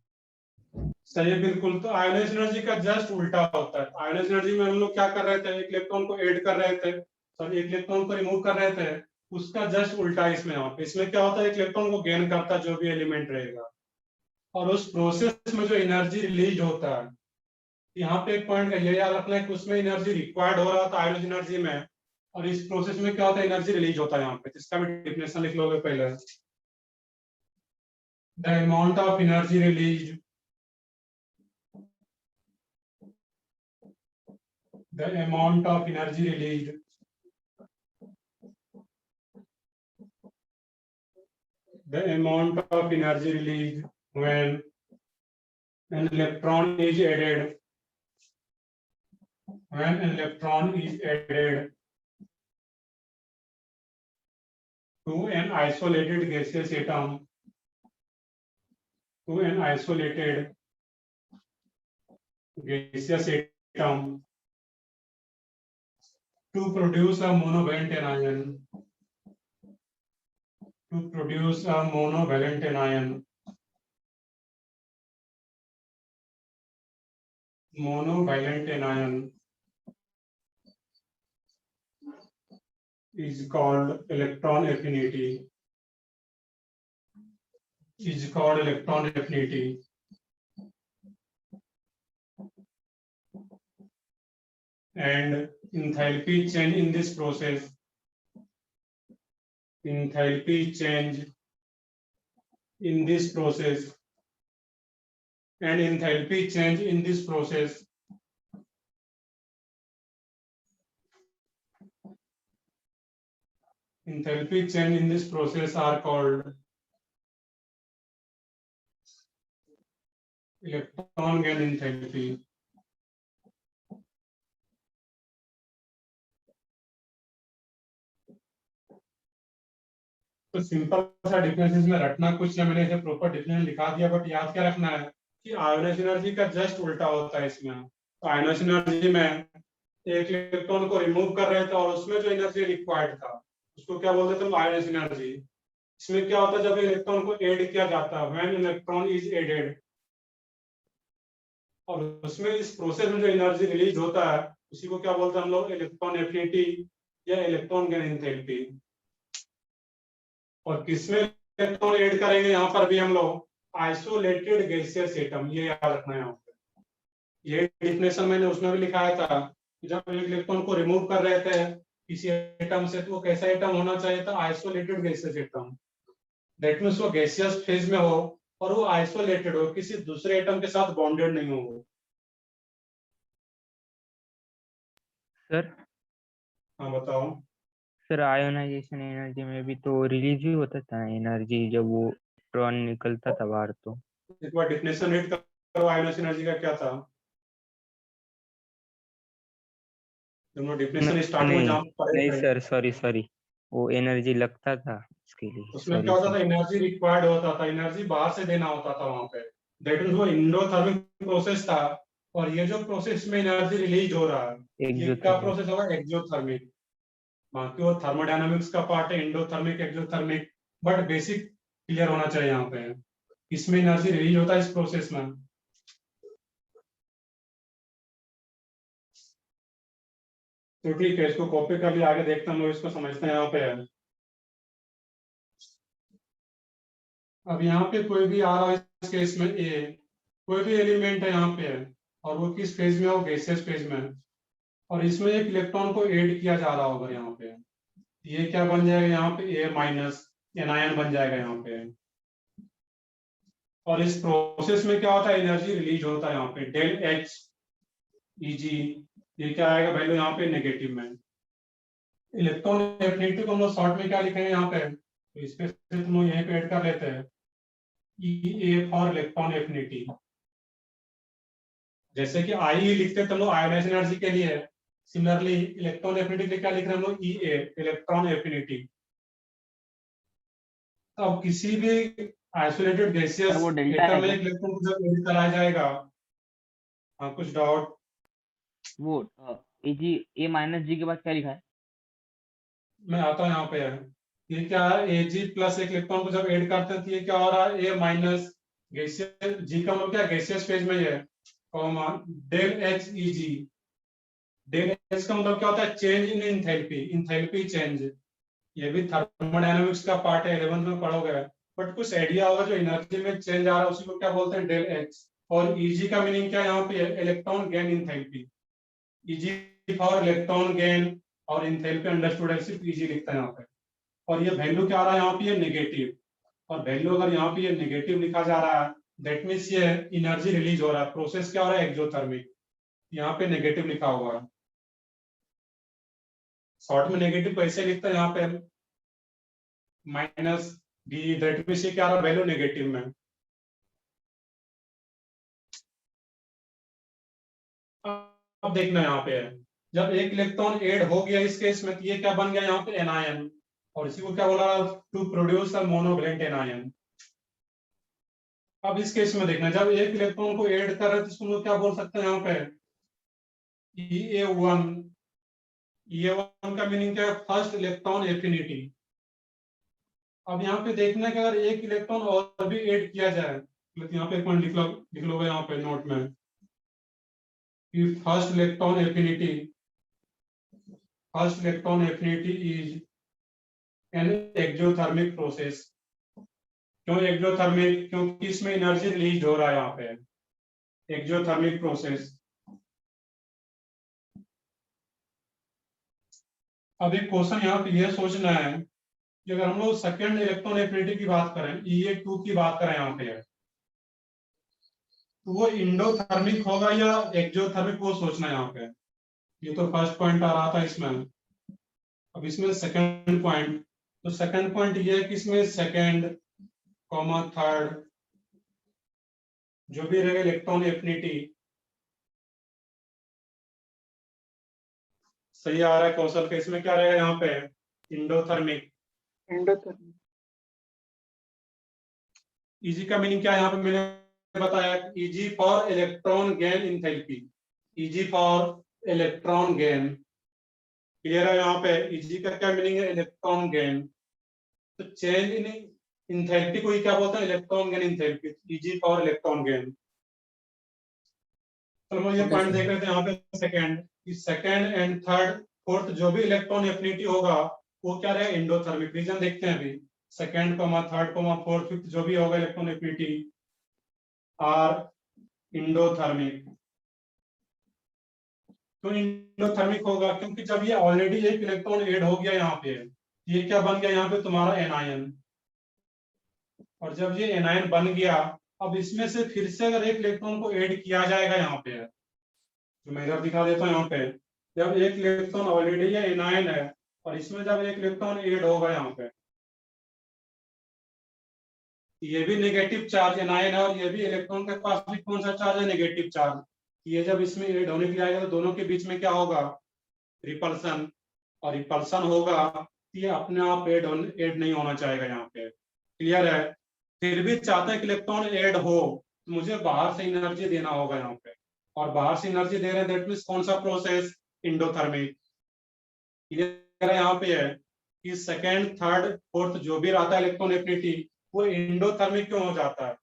सही है, बिल्कुल। तो आयोनाइजेशन एनर्जी का जस्ट उल्टा होता है। आयोनाइजेशन एनर्जी में हम लोग क्या कर रहे थे, एक इलेक्ट्रॉन को ऐड कर रहे थे, सॉरी एक इलेक्ट्रॉन को रिमूव कर रहे थे, उसका जस्ट उल्टा इसमें। यहाँ पे इसमें क्या होता है, एक इलेक्ट्रॉन को गेन करता है जो भी एलिमेंट रहेगा, और उस प्रोसेस में जो एनर्जी रिलीज होता है, यहाँ पे एक पॉइंट ये याद रखना है कि उसमें एनर्जी रिक्वायर्ड हो रहा था आयोनाइजेशन एनर्जी में, और इस प्रोसेस में क्या होता है, एनर्जी रिलीज होता है। यहाँ पे इसका भी डेफिनेशन लिख लोगे पहले। The amount of energy release, the amount of energy released when an electron is added, when an electron is added to an isolated gaseous atom, to an isolated gaseous atom to produce a monovalent anion, to produce a monovalent anion, monovalent anion is called electron affinity, is called electron affinity. And enthalpy change in this process, enthalpy change in this process, and enthalpy change in this process enthalpy change in this process are called electron gain enthalpy. तो simple सा difference में रटना कुछ है, मैंने इसे proper difference लिखा दिया, बट याद क्या रखना है कि आयोनाइज एनर्जी का जस्ट उल्टा होता है इसमें। तो आयोनाइज एनर्जी में एक इलेक्ट्रॉन को रिमूव कर रहे थे और उसमें जो एनर्जी रिक्वायर्ड था उसको क्या बोलते थे, आयोनाइज एनर्जी। इसमें क्या होता है, जब इलेक्ट्रॉन को ऐड किया जाता है, व्हेन इलेक्ट्रॉन इज एडेड, और उसमें इस प्रोसेस में जो एनर्जी रिलीज होता है उसी को क्या बोलते हैं हम लोग, इलेक्ट्रॉन एफिनिटी या इलेक्ट्रॉन गेन एंथैल्पी। और किसमें इलेक्ट्रॉन ऐड करेंगे, यहाँ पर भी हम लोग आइसोलेटेड गैसियस एटम, ये याद रखना है यहाँ पे। ये डिफिनेशन मैंने उसमें भी लिखाया था कि जब एक इलेक्ट्रॉन को रिमूव कर रहे थे किसी एटम से तो वो कैसा एटम होना चाहिए था, isolated gaseous atom. That means वो गैसियस फेज में हो और वो आइसोलेटेड हो, किसी दूसरे एटम के साथ बॉन्डेड नहीं हो। सर हाँ बताओ। सर आयोनाइजेशन एनर्जी में भी तो रिलीज ही होता था एनर्जी, जब वो इलेक्ट्रॉन निकलता था बाहर। तो एक बार डिफिनेशन रीड करो आयोनाइजेशन एनर्जी का क्या था। तुम डिफिनेशन स्टार्ट में जहाँ पढ़े नहीं थे, सर, सॉरी, वो एनर्जी लगता था उसके लिए। उसमें सॉरी क्या होता सर। था, एनर्जी रिक्वायर्ड होता था, एनर्जी बाहर से देना होता था वहां पे। दैट मींस वो एंडोथर्मिक प्रोसेस था। और ये जो प्रोसेस में एनर्जी रिलीज हो रहा है ये क्या एक्सोथर्मिक। प्रोसेस होगा, एक्सोथर्मिक। बाकी वो थर्मोडायनामिक्स का पार्ट है, endothermic exothermic, but basic clear होना चाहिए यहाँ पे। इसमें एनर्जी रिलीज होता है इस प्रोसेस में। तो ठीक है, इसको कॉपी कर लिया, आगे देखते हैं हम लोग, इसको समझते हैं यहाँ पे। अब यहाँ पे कोई भी आ रहा है इस केस में ए, कोई भी एलिमेंट है यहाँ पे और वो किस फेज में हो, गैसियस फेज में, और इसमें एक इलेक्ट्रॉन को ऐड किया जा रहा होगा यहाँ पे, ये क्या बन जाएगा यहाँ पे, ए माइनस एनायन बन जाएगा यहाँ पे। और इस प्रोसेस में क्या होता है, एनर्जी रिलीज होता है यहाँ पे, डेल एच ई जी, ये क्या आएगा वैल्यू यहाँ पे नेगेटिव में। इलेक्ट्रॉन एफिनिटी को हम लोग शॉर्ट में क्या लिखेंगे यहाँ पे, तो इस पे तुम लोग यहीं पे ऐड कर लेते हैं, ई ए फॉर इलेक्ट्रॉन एफिनिटी। जैसे कि आई लिखते थे हम लोग आयोनाइज एनर्जी के लिए, सिमिलरली इलेक्ट्रॉन एफिनिटी के लिए क्या लिख रहे हैं हम लोग, ई ए, इलेक्ट्रॉन एफिनिटी। अब किसी भी आइसोलेटेड गैसियस वो डेल्टा एटम है में क्या? एक इलेक्ट्रॉन को जब ऐड कराया जाएगा, हाँ कुछ डाउट। वो एजी ए माइनस जी के बाद क्या लिखा है? मैं आता हूँ यहाँ पे है, ये क्या है, ए जी प्लस एक इलेक्ट्रॉन को जब ऐड करते हैं तो ये क्या हो रहा है, ए माइनस गैसियस जी का मतलब क्या, गैसियस फेज में है, कॉमा डेल एच ई जी। डेल एच का मतलब क्या होता है, change in enthalpy, enthalpy change. ये भी थर्मोडायनामिक्स का पार्ट है, 11th में पढ़ोगे, बट कुछ आइडिया होगा जो एनर्जी में चेंज आ रहा है उसी को क्या बोलते हैं, डेल एच। और ईजी का मीनिंग क्या है यहाँ पे, electron gain enthalpy, easy for electron gain, और इंथैल्पी अंडरस्टूड है सिर्फ ईजी लिखता है यहाँ पे। और ये वैल्यू क्या आ रहा है यहाँ पे, नेगेटिव। और वैल्यू अगर यहाँ पे ये नेगेटिव लिखा जा रहा है दैट मीन्स ये एनर्जी रिलीज हो रहा है, प्रोसेस क्या हो रहा है, एक्सोथर्मिक। यहाँ पे नेगेटिव लिखा हुआ है, शॉर्ट में नेगेटिव कैसे लिखता है यहाँ पे, माइनस डी, दैट मीन्स ये क्या आ रहा है, वैल्यू नेगेटिव में। अब देखना यहाँ पे है, जब एक इलेक्ट्रॉन ऐड हो गया इस केस में तो ये क्या बन गया यहाँ पे, एनायन। और इसी को क्या बोला, to produce a monovalent anion. अब इस केस में देखना, जब एक इलेक्ट्रॉन को ऐड कर रहे हैं तो इसको हम लोग क्या बोल सकते हैं यहाँ पे, EA1। EA1 का मीनिंग क्या है, फर्स्ट इलेक्ट्रॉन एफिनिटी। अब यहाँ पे देखना है कि अगर एक इलेक्ट्रॉन और भी ऐड किया जाए, तो यहाँ पे एक पॉइंट लिख लो यहाँ पे नोट में कि first electron affinity is an exothermic process. क्यों एक्सोथर्मिक, क्योंकि इसमें एनर्जी रिलीज हो रहा है यहाँ पे, एक्सोथर्मिक प्रोसेस। अब एक क्वेश्चन यहाँ पे ये सोचना है कि अगर हम लोग सेकेंड इलेक्ट्रॉन एफिनिटी की बात करें, EA2 की बात करें यहाँ पे, तो वो इंडोथर्मिक होगा या एक्सोथर्मिक, वो सोचना है यहाँ पे। ये तो फर्स्ट पॉइंट आ रहा था इसमें। अब इसमें सेकंड पॉइंट, तो सेकंड पॉइंट ये है कि इसमें सेकंड कॉमा थर्ड जो भी रहेगा इलेक्ट्रॉन एफिनिटी, सही आ रहा है कौशल के, इसमें क्या रहेगा यहाँ पे, इंडोथर्मिक। इजी का मीनिंग क्या है यहाँ पे मैंने बताया, easy for electron gain enthalpy, easy for electron gain. Clear है यहाँ पे, इजी का क्या मीनिंग है, इलेक्ट्रॉन गेन। तो चेंज इन इंथैल्पी को ही क्या बोलते हैं, electron gain enthalpy, easy for electron gain. तो हम ये पॉइंट देख रहे थे यहाँ पे सेकंड, कि सेकंड एंड थर्ड फोर्थ जो भी इलेक्ट्रॉन एफिनिटी होगा वो क्या रहेगा, इंडोथर्मिक। रीजन देखते हैं अभी, second comma third comma fourth fifth जो भी होगा इलेक्ट्रॉन एफिनिटी आर इंडोथर्मिक। तो इंडोथर्मिक होगा क्योंकि जब ये ऑलरेडी एक इलेक्ट्रॉन ऐड हो गया यहाँ पे, ये क्या बन गया यहाँ पे तुम्हारा एनायन। और जब ये एनायन बन गया, अब इसमें से फिर से अगर एक इलेक्ट्रॉन को ऐड किया जाएगा यहाँ पे, तो मैं इधर दिखा देता हूँ यहाँ पे, जब एक इलेक्ट्रॉन ऑलरेडी ये एनायन है और इसमें जब एक इलेक्ट्रॉन ऐड होगा यहाँ पे, ये भी नेगेटिव चार्ज एनायन है और ये भी इलेक्ट्रॉन के पास भी कौन सा चार्ज है, नेगेटिव चार्ज। ये जब इसमें ऐड होने के लिए आएगा तो दोनों के बीच में क्या होगा, रिपल्सन। और रिपल्सन होगा, ये अपने आप ऐड नहीं होना चाहेगा यहाँ पे। क्लियर है, फिर भी चाहते हैं कि इलेक्ट्रॉन ऐड हो तो मुझे बाहर से एनर्जी देना होगा यहाँ पे, और बाहर से एनर्जी दे रहे हैं, दैट मींस कौन सा प्रोसेस, इंडोथर्मिक। क्लियर है यहाँ पे है कि सेकेंड थर्ड फोर्थ जो भी रहता है इलेक्ट्रॉन एफिनिटी वो इंडोथर्मिक क्यों हो जाता है।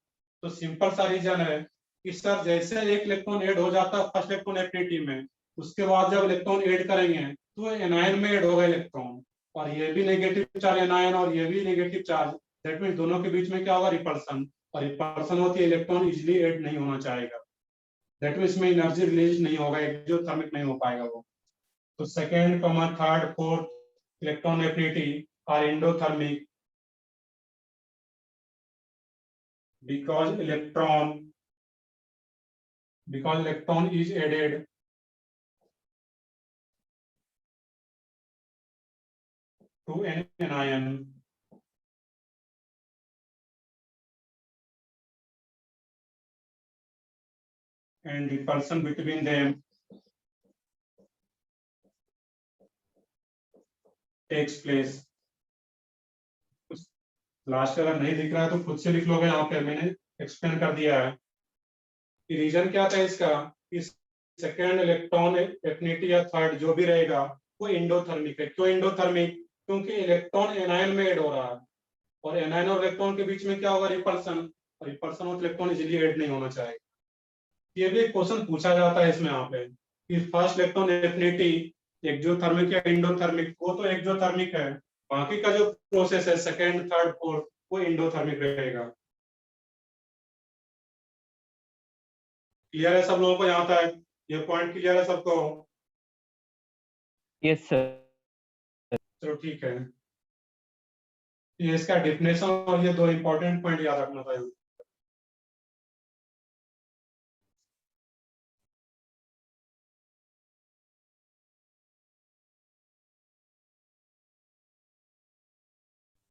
तो सिंपल सा रीजन है कि सर जैसे एक इलेक्ट्रॉन ऐड हो जाता है फर्स्ट इलेक्ट्रॉन एफिनिटी में, उसके बाद जब इलेक्ट्रॉन ऐड करेंगे तो एनायन में ऐड होगा इलेक्ट्रॉन, और ये भी नेगेटिव चार्ज एनायन और ये भी नेगेटिव चार्ज, दैट मींस दोनों के बीच में क्या होगा, रिपल्सन। और रिपल्सन होती है इलेक्ट्रॉन इजिली ऐड नहीं होना चाहेगा, दैट मींस में एनर्जी रिलीज नहीं होगा, एक्सोथर्मिक नहीं हो पाएगा वो। तो second comma third fourth electron affinity are endothermic because electron is added to an anion and repulsion between them takes place। Last अगर नहीं दिख रहा है तो खुद से लिख लोगे, यहाँ पे मैंने एक्सप्लेन कर दिया है। रीजन क्या था इसका, इस सेकेंड इलेक्ट्रॉन एफिनिटी या थर्ड जो भी रहेगा वो इंडोथर्मिक है। क्यों इंडोथर्मिक, क्योंकि इलेक्ट्रॉन एनायन में ऐड हो रहा है और एनायन और इलेक्ट्रॉन के बीच में क्या होगा, रिपल्सन। और रिपल्सन और इलेक्ट्रॉन इजीली ऐड नहीं होना चाहिए। ये भी एक क्वेश्चन पूछा जाता है इसमें यहाँ पे कि फर्स्ट इलेक्ट्रॉन एफिनिटी एक्सोथर्मिक या इंडोथर्मिक, वो तो एक्सोथर्मिक है, बाकी का जो प्रोसेस है सेकेंड थर्ड फोर्थ वो इंडोथर्मिक रहेगा। क्लियर है सब लोगों को यहाँ तक, ये पॉइंट क्लियर है सबको? Yes sir. चलो ठीक है, ये इसका डेफिनेशन और ये दो इंपॉर्टेंट पॉइंट याद रखना था।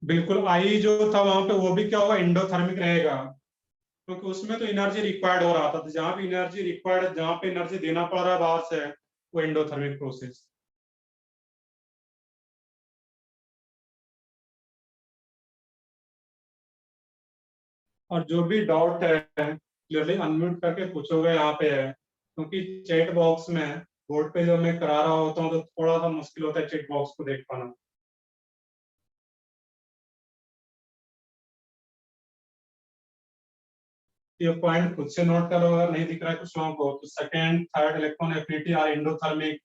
बिल्कुल, आई जो था वहां पे वो भी क्या होगा, इंडोथर्मिक रहेगा, क्योंकि उसमें तो एनर्जी रिक्वायर्ड हो रहा था। तो जहां भी एनर्जी रिक्वायर्ड, जहां पे एनर्जी देना पड़ रहा है बाहर से, वो इंडोथर्मिक प्रोसेस। और जो भी डाउट है क्लियरली अनम्यूट करके पूछोगे यहाँ पे है, क्योंकि चैट बॉक्स में बोर्ड पे जो मैं करा रहा होता हूँ तो थोड़ा सा मुश्किल होता है चैट बॉक्स को देख पाना। ये पॉइंट खुद से नोट करो, अगर नहीं दिख रहा है कुछ लोगों को तो second third electron affinity are endothermic.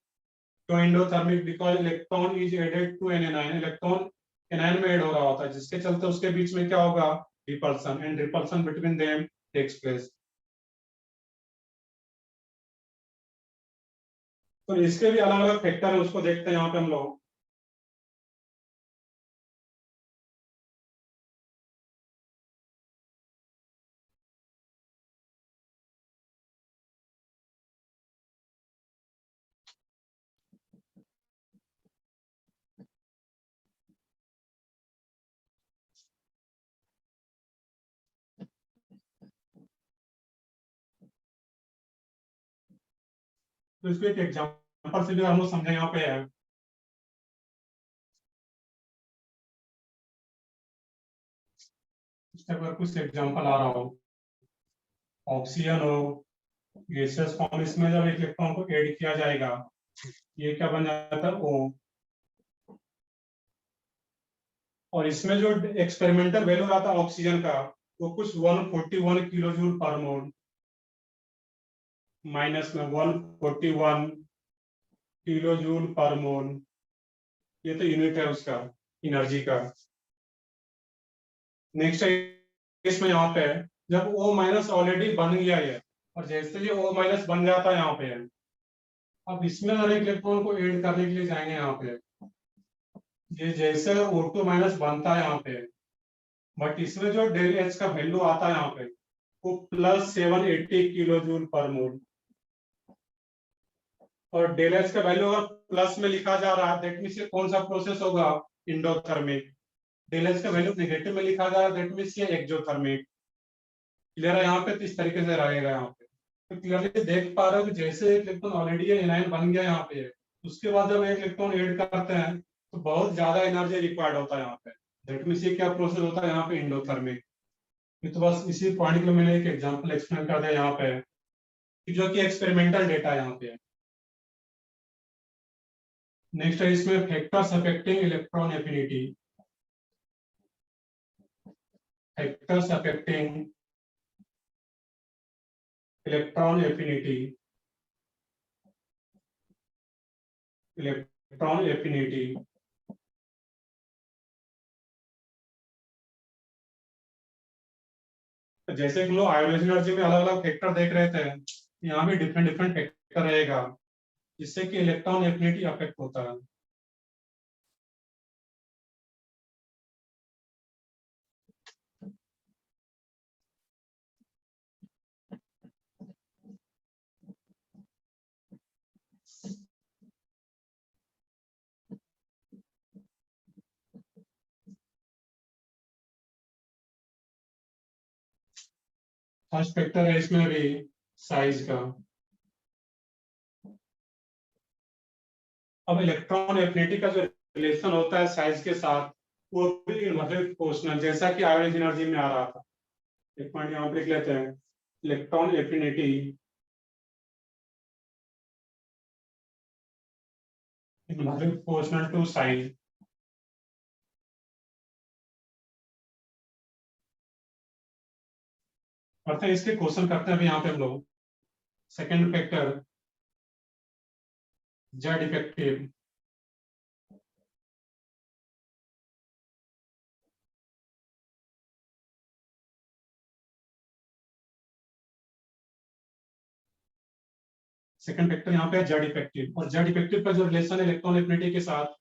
तो endothermic because electron is added to an anion, electron anion में ऐड हो रहा होता है, जिसके चलते उसके बीच में क्या होगा, repulsion, and repulsion between them takes place. तो इसके भी अलग अलग फैक्टर है, उसको देखते हैं यहाँ पे हम लोग। तो इसको एक एग्जांपल से भी हम लोग समझे यहाँ पे है। इसके अगर कुछ एग्जांपल आ रहा हो, ऑक्सीजन हो, गैसियस फॉर्म, इसमें जब एक इलेक्ट्रॉन को ऐड किया जाएगा, ये क्या बन जाता है, O। और इसमें जो एक्सपेरिमेंटल वैल्यू आता है ऑक्सीजन का, वो कुछ 141 किलो जूल पर मोल, माइनस में 141 किलो जूल पर मोल, ये तो यूनिट है उसका एनर्जी का। नेक्स्ट इसमें यहाँ पे जब O माइनस ऑलरेडी बन गया है, और जैसे ही O माइनस बन जाता है यहाँ पे, अब इसमें हर एक इलेक्ट्रॉन को ऐड करने के लिए जाएंगे यहाँ पे, ये जैसे O2 माइनस बनता है यहाँ पे, बट इसमें जो डेल एच का वैल्यू आता है यहाँ पे वो प्लस 780 किलो जूल पर मोल। और डेल एच का वैल्यू अगर प्लस में लिखा जा रहा है, दैट मीन्स ये कौन सा प्रोसेस होगा, इंडोथर्मिक। डेल एच का वैल्यू नेगेटिव में लिखा जा रहा है, दैट मीन्स ये एक्सोथर्मिक। क्लियर है यहाँ पे, तो इस तरीके से रहेगा यहाँ पे। तो क्लियरली देख पा रहे हो कि जैसे एक इलेक्ट्रॉन ऑलरेडी एनायन बन गया यहाँ पे, उसके बाद जब एक इलेक्ट्रॉन ऐड करते हैं तो बहुत ज्यादा एनर्जी रिक्वायर्ड होता है यहाँ पे, दैट मीन्स ये क्या प्रोसेस होता है यहाँ पे, इंडोथर्मिक। तो बस इसी पॉइंट के लिए मैंने एक एग्जांपल एक्सप्लेन कर दिया यहाँ पे, कि जो कि एक्सपेरिमेंटल डेटा यहाँ पे है। नेक्स्ट है इसमें factors affecting electron affinity, factors affecting electron affinity, electron affinity. जैसे हम लोग आयोनाइज एनर्जी में अलग अलग फैक्टर देख रहे थे, यहाँ भी डिफरेंट डिफरेंट फैक्टर रहेगा जिससे कि इलेक्ट्रॉन एफिनिटी अफेक्ट होता है। फर्स्ट फैक्टर है इसमें भी साइज का। अब इलेक्ट्रॉन एफिनिटी का जो रिलेशन होता है साइज के साथ, वो भी इनवर्सली प्रोपोर्शनल, जैसा कि आयोनाइज एनर्जी में आ रहा था। एक पॉइंट यहाँ पे लिख लेते हैं, electron affinity inversely proportional to size. अर्थात इसके क्वेश्चन करते हैं अभी यहाँ पे हम लोग। Second factor Z effective, second factor यहाँ पे जेड इफेक्टिव, और जेड इफेक्टिव का जो रिलेशन है इलेक्ट्रॉन एफिनिटी के साथ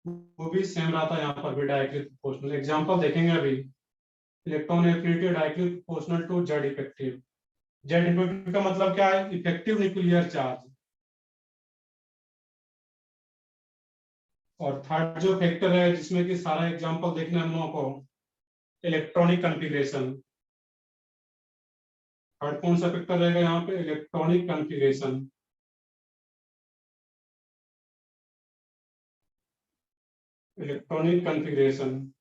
वो भी सेम रहा था यहाँ पर भी, डायरेक्टली प्रोपोर्शनल। एग्जांपल देखेंगे अभी, electron affinity directly proportional to Z effective. Z effective का मतलब क्या है, इफेक्टिव न्यूक्लियर चार्ज। और थर्ड जो फैक्टर है जिसमें कि सारा एग्जांपल देखना हम लोगों को, इलेक्ट्रॉनिक कॉन्फ़िगरेशन। थर्ड कौन सा फैक्टर रहेगा यहाँ पे, इलेक्ट्रॉनिक कॉन्फ़िगरेशन। इलेक्ट्रॉनिक कॉन्फ़िगरेशन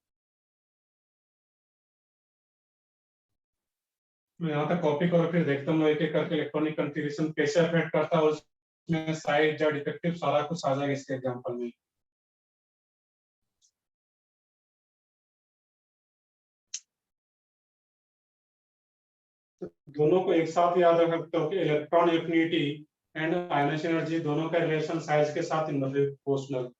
मैं यहाँ तक कॉपी करो, फिर देखता हूँ एक एक करके इलेक्ट्रॉनिक कॉन्फ़िगरेशन कैसे अफेक्ट करता है, उसमें साइज या डिफेक्टिव सारा कुछ आ जाएगा इसके एग्जांपल में। तो दोनों को एक साथ याद रख सकते हो कि electron affinity and ionisation energy दोनों का रिलेशन साइज के साथ इनवर्सली प्रोपोर्शनल।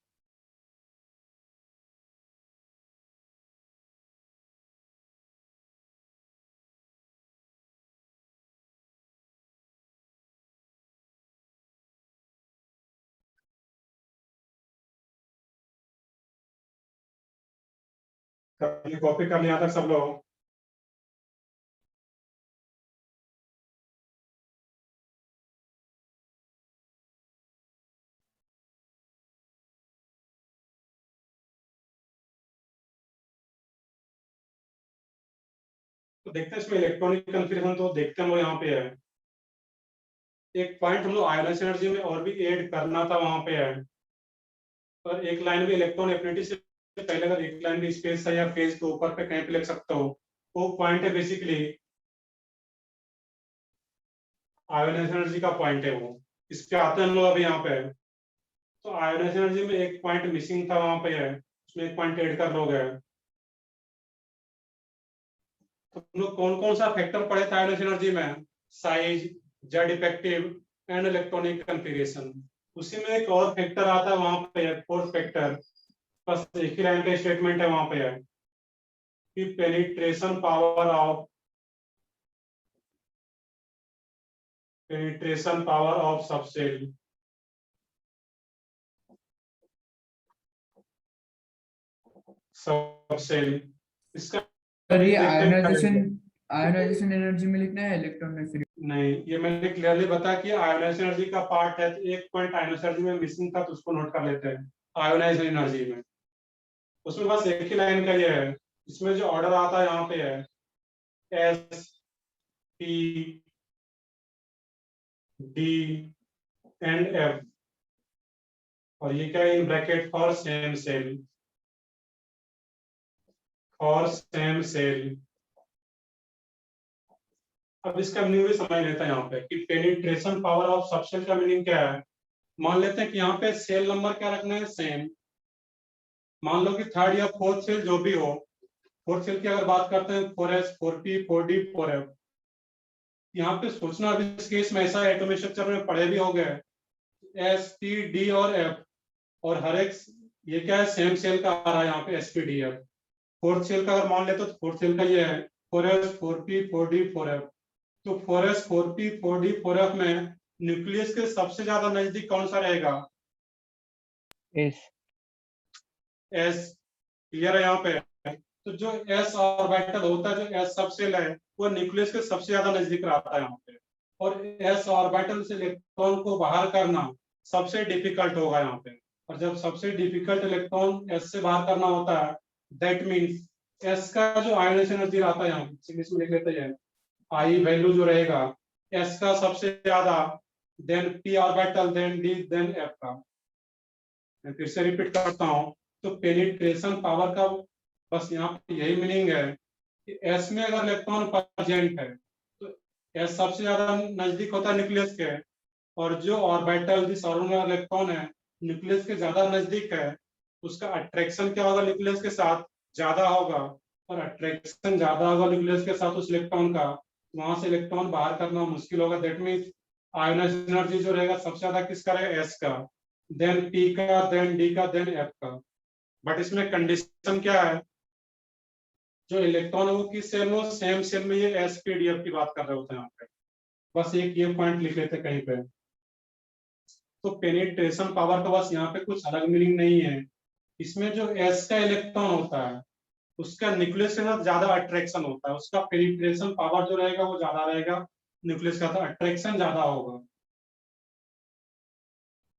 कॉपी कर लिया था सब लोग? तो देखते हैं इसमें इलेक्ट्रॉनिक कन्फिग्रेशन, तो देखते हैं वो यहाँ पे है। एक पॉइंट हम लोग आयनाइजेशन एनर्जी में और भी ऐड करना था, वहां पे है। और एक लाइन भी इलेक्ट्रॉन एफिनिटी से पहले अगर एक लाइन भी स्पेस है या फेज के ऊपर पे कहीं पे लिख सकते हो, वो पॉइंट है बेसिकली आयोनाइजेशन एनर्जी का पॉइंट है वो। इस पे आते हैं हम लोग अभी यहाँ पे। तो आयोनाइजेशन एनर्जी में एक पॉइंट मिसिंग था, वहां पे है, उसमें एक पॉइंट ऐड कर लोगे। तो हम लोग कौन कौन सा फैक्टर पढ़े थे आयोनाइजेशन एनर्जी में? Size, Z effective and electronic configuration. उसी में एक और फैक्टर आता है वहां पे, फोर्थ फैक्टर। बस एक ही लाइन का स्टेटमेंट है वहां पे, है कि penetration power of subshell. Subshell इसका सर ये देखते हैं क्या आयोनाइजेशन है। आयोनाइजेशन एनर्जी में लिखना है इलेक्ट्रॉन एफिनिटी? नहीं, ये मैंने क्लियरली बताया कि आयोनाइजेशन एनर्जी का पार्ट है, तो एक पॉइंट आयोनाइजेशन एनर्जी में मिसिंग था, तो उसको नोट कर लेते हैं आयोनाइजेशन एनर्जी में। उसमें बस एक ही लाइन का ये है। इसमें जो ऑर्डर आता है यहाँ पे है s p d and f, और ये क्या है in bracket for same shell, for same shell. अब इसका मीनिंग भी समझ लेते हैं यहाँ पे कि पेनिट्रेशन पावर ऑफ सबसेल का मीनिंग क्या है। मान लेते हैं कि यहाँ पे सेल नंबर क्या रखना है, सेम। मान लो कि थर्ड या फोर्थ सेल जो भी हो, फोर्थ सेल की अगर बात करते हैं 4s 4p 4d 4f। यहाँ पे सोचना, अभी इस केस में ऐसा एटॉमिक स्ट्रक्चर में पढ़े भी हो गए, एस पी डी और एफ, और हर एक ये क्या है सेम सेल का आ रहा है यहाँ पे s p d f. Fourth shell का अगर मान लेते तो फोर्थ सेल का ये है 4s 4p 4d 4f। तो 4s 4p 4d 4f में न्यूक्लियस के सबसे ज्यादा नजदीक कौन सा रहेगा? एस। एस। क्लियर है यहाँ पे? तो जो एस ऑर्बिटल होता है, जो एस सबसेल है, वो न्यूक्लियस के सबसे ज्यादा नजदीक रहता है यहाँ पे। और एस ऑर्बिटल से इलेक्ट्रॉन को बाहर करना सबसे डिफिकल्ट होगा यहाँ पे। और जब सबसे डिफिकल्ट इलेक्ट्रॉन एस से बाहर करना होता है, दैट मीन्स एस का जो आयोनाइजेशन एनर्जी रहता है, यहाँ इंग्लिश में लिख लेते हैं, आई वैल्यू जो रहेगा एस का सबसे ज्यादा, then p orbital, then d, then f का। मैं फिर से रिपीट करता हूँ। तो पेनिट्रेशन पावर का बस यहाँ पे यही मीनिंग है कि एस में अगर इलेक्ट्रॉन प्रेजेंट है तो एस सबसे ज्यादा नजदीक होता है न्यूक्लियस के, और जो ऑर्बिटल जिस ऑर्बिटल में इलेक्ट्रॉन है न्यूक्लियस के ज्यादा नजदीक है, उसका अट्रैक्शन क्या होगा, न्यूक्लियस के साथ ज्यादा होगा। और अट्रैक्शन ज्यादा होगा न्यूक्लियस के साथ उस इलेक्ट्रॉन का, वहां से इलेक्ट्रॉन बाहर करना मुश्किल होगा। दैट मीन्स आयोनाइजेशन एनर्जी जो रहेगा सबसे ज्यादा किसका रहेगा, एस का, देन पी का, देन डी का, देन एफ का। बट इसमें कंडीशन क्या है, जो इलेक्ट्रॉन है वो किस सेल में, सेम सेल में, ये एसपीडीएफ की बात कर रहे होते हैं यहाँ पे। बस एक ये पॉइंट लिख लेते कहीं पे। तो पेनिट्रेशन पावर का बस यहाँ पे कुछ अलग मीनिंग नहीं है। इसमें जो एस का इलेक्ट्रॉन होता है उसका न्यूक्लियस के साथ ज्यादा अट्रैक्शन होता है, उसका पेनिट्रेशन पावर जो रहेगा वो ज्यादा रहेगा, न्यूक्लियस का अट्रैक्शन ज्यादा होगा।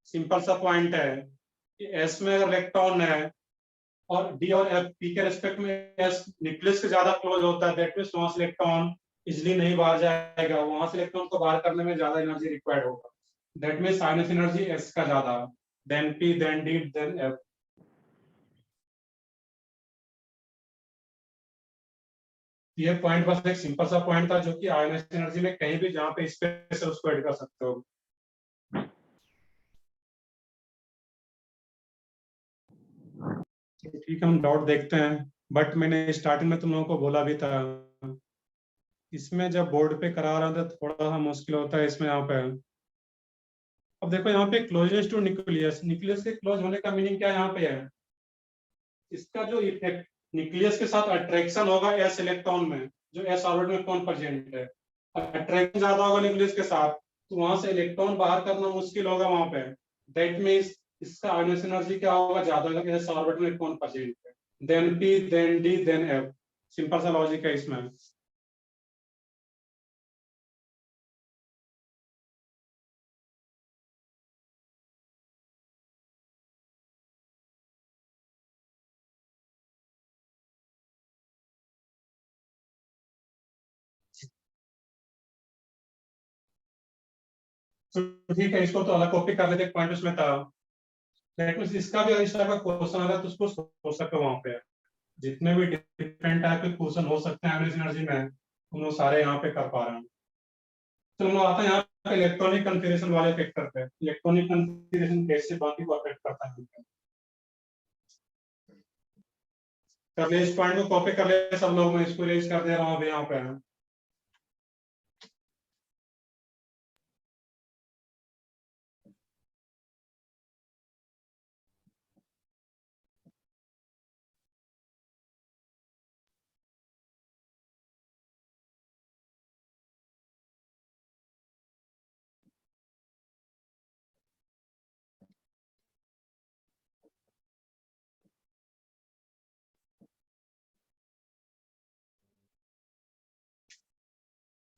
सिंपल सा पॉइंट है कि एस में अगर इलेक्ट्रॉन है और डी और एफ पी के रेस्पेक्ट में एस न्यूक्लियस के ज्यादा क्लोज होता है, दैट मींस वहां से इलेक्ट्रॉन इजिली नहीं बाहर जाएगा, वहां से इलेक्ट्रॉन को बाहर करने में ज्यादा एनर्जी रिक्वायर्ड होगा। That means ionisation energy s का ज्यादा, then p, then d, then f. ये पॉइंट बस एक सिंपल सा पॉइंट था जो कि आयोनाइज एनर्जी में कहीं भी जहाँ पे स्पेस है उसको ऐड कर सकते हो। तो ठीक है, हम डाउट देखते हैं। बट मैंने स्टार्टिंग में तुम लोगों को बोला भी था, इसमें जब बोर्ड पे करा रहा था थोड़ा सा मुश्किल होता है इसमें यहाँ पे। अब देखो यहाँ पे क्लोजेस्ट टू न्यूक्लियस, न्यूक्लियस के क्लोज होने का मीनिंग क्या यहाँ पे है, इसका जो इफेक्ट न्यूक्लियस के साथ अट्रैक्शन होगा एस इलेक्ट्रॉन में, जो एस ऑर्बिट में कौन प्रेजेंट है, अट्रैक्शन ज्यादा होगा न्यूक्लियस के साथ तो वहां से इलेक्ट्रॉन बाहर करना मुश्किल होगा वहां पे। दैट मीन्स इसका आयोनाइज एनर्जी क्या होगा, ज्यादा होगा एस ऑर्बिट में कौन प्रेजेंट है, then p then d then f. Simple सा लॉजिक है इसमें। तो ठीक है, इसको तो अलग कॉपी कर लेते, पॉइंट उसमें था। दैट मीन्स इसका भी इस टाइप का क्वेश्चन आ रहा है तो उसको सोच सकते हो वहां पे। जितने भी डिफरेंट टाइप के क्वेश्चन हो सकते हैं आयोनाइज एनर्जी में, हम लोग सारे यहाँ पे कर पा रहे हैं। तो हम लोग आते हैं यहाँ पे इलेक्ट्रॉनिक कन्फिगरेशन वाले फैक्टर पे। इलेक्ट्रॉनिक कन्फिगरेशन कैसे बाकी को अफेक्ट करता है, कर ले, इस पॉइंट को कॉपी कर ले सब लोग, मैं इसको रेज कर दे रहा हूँ अभी यहाँ पे।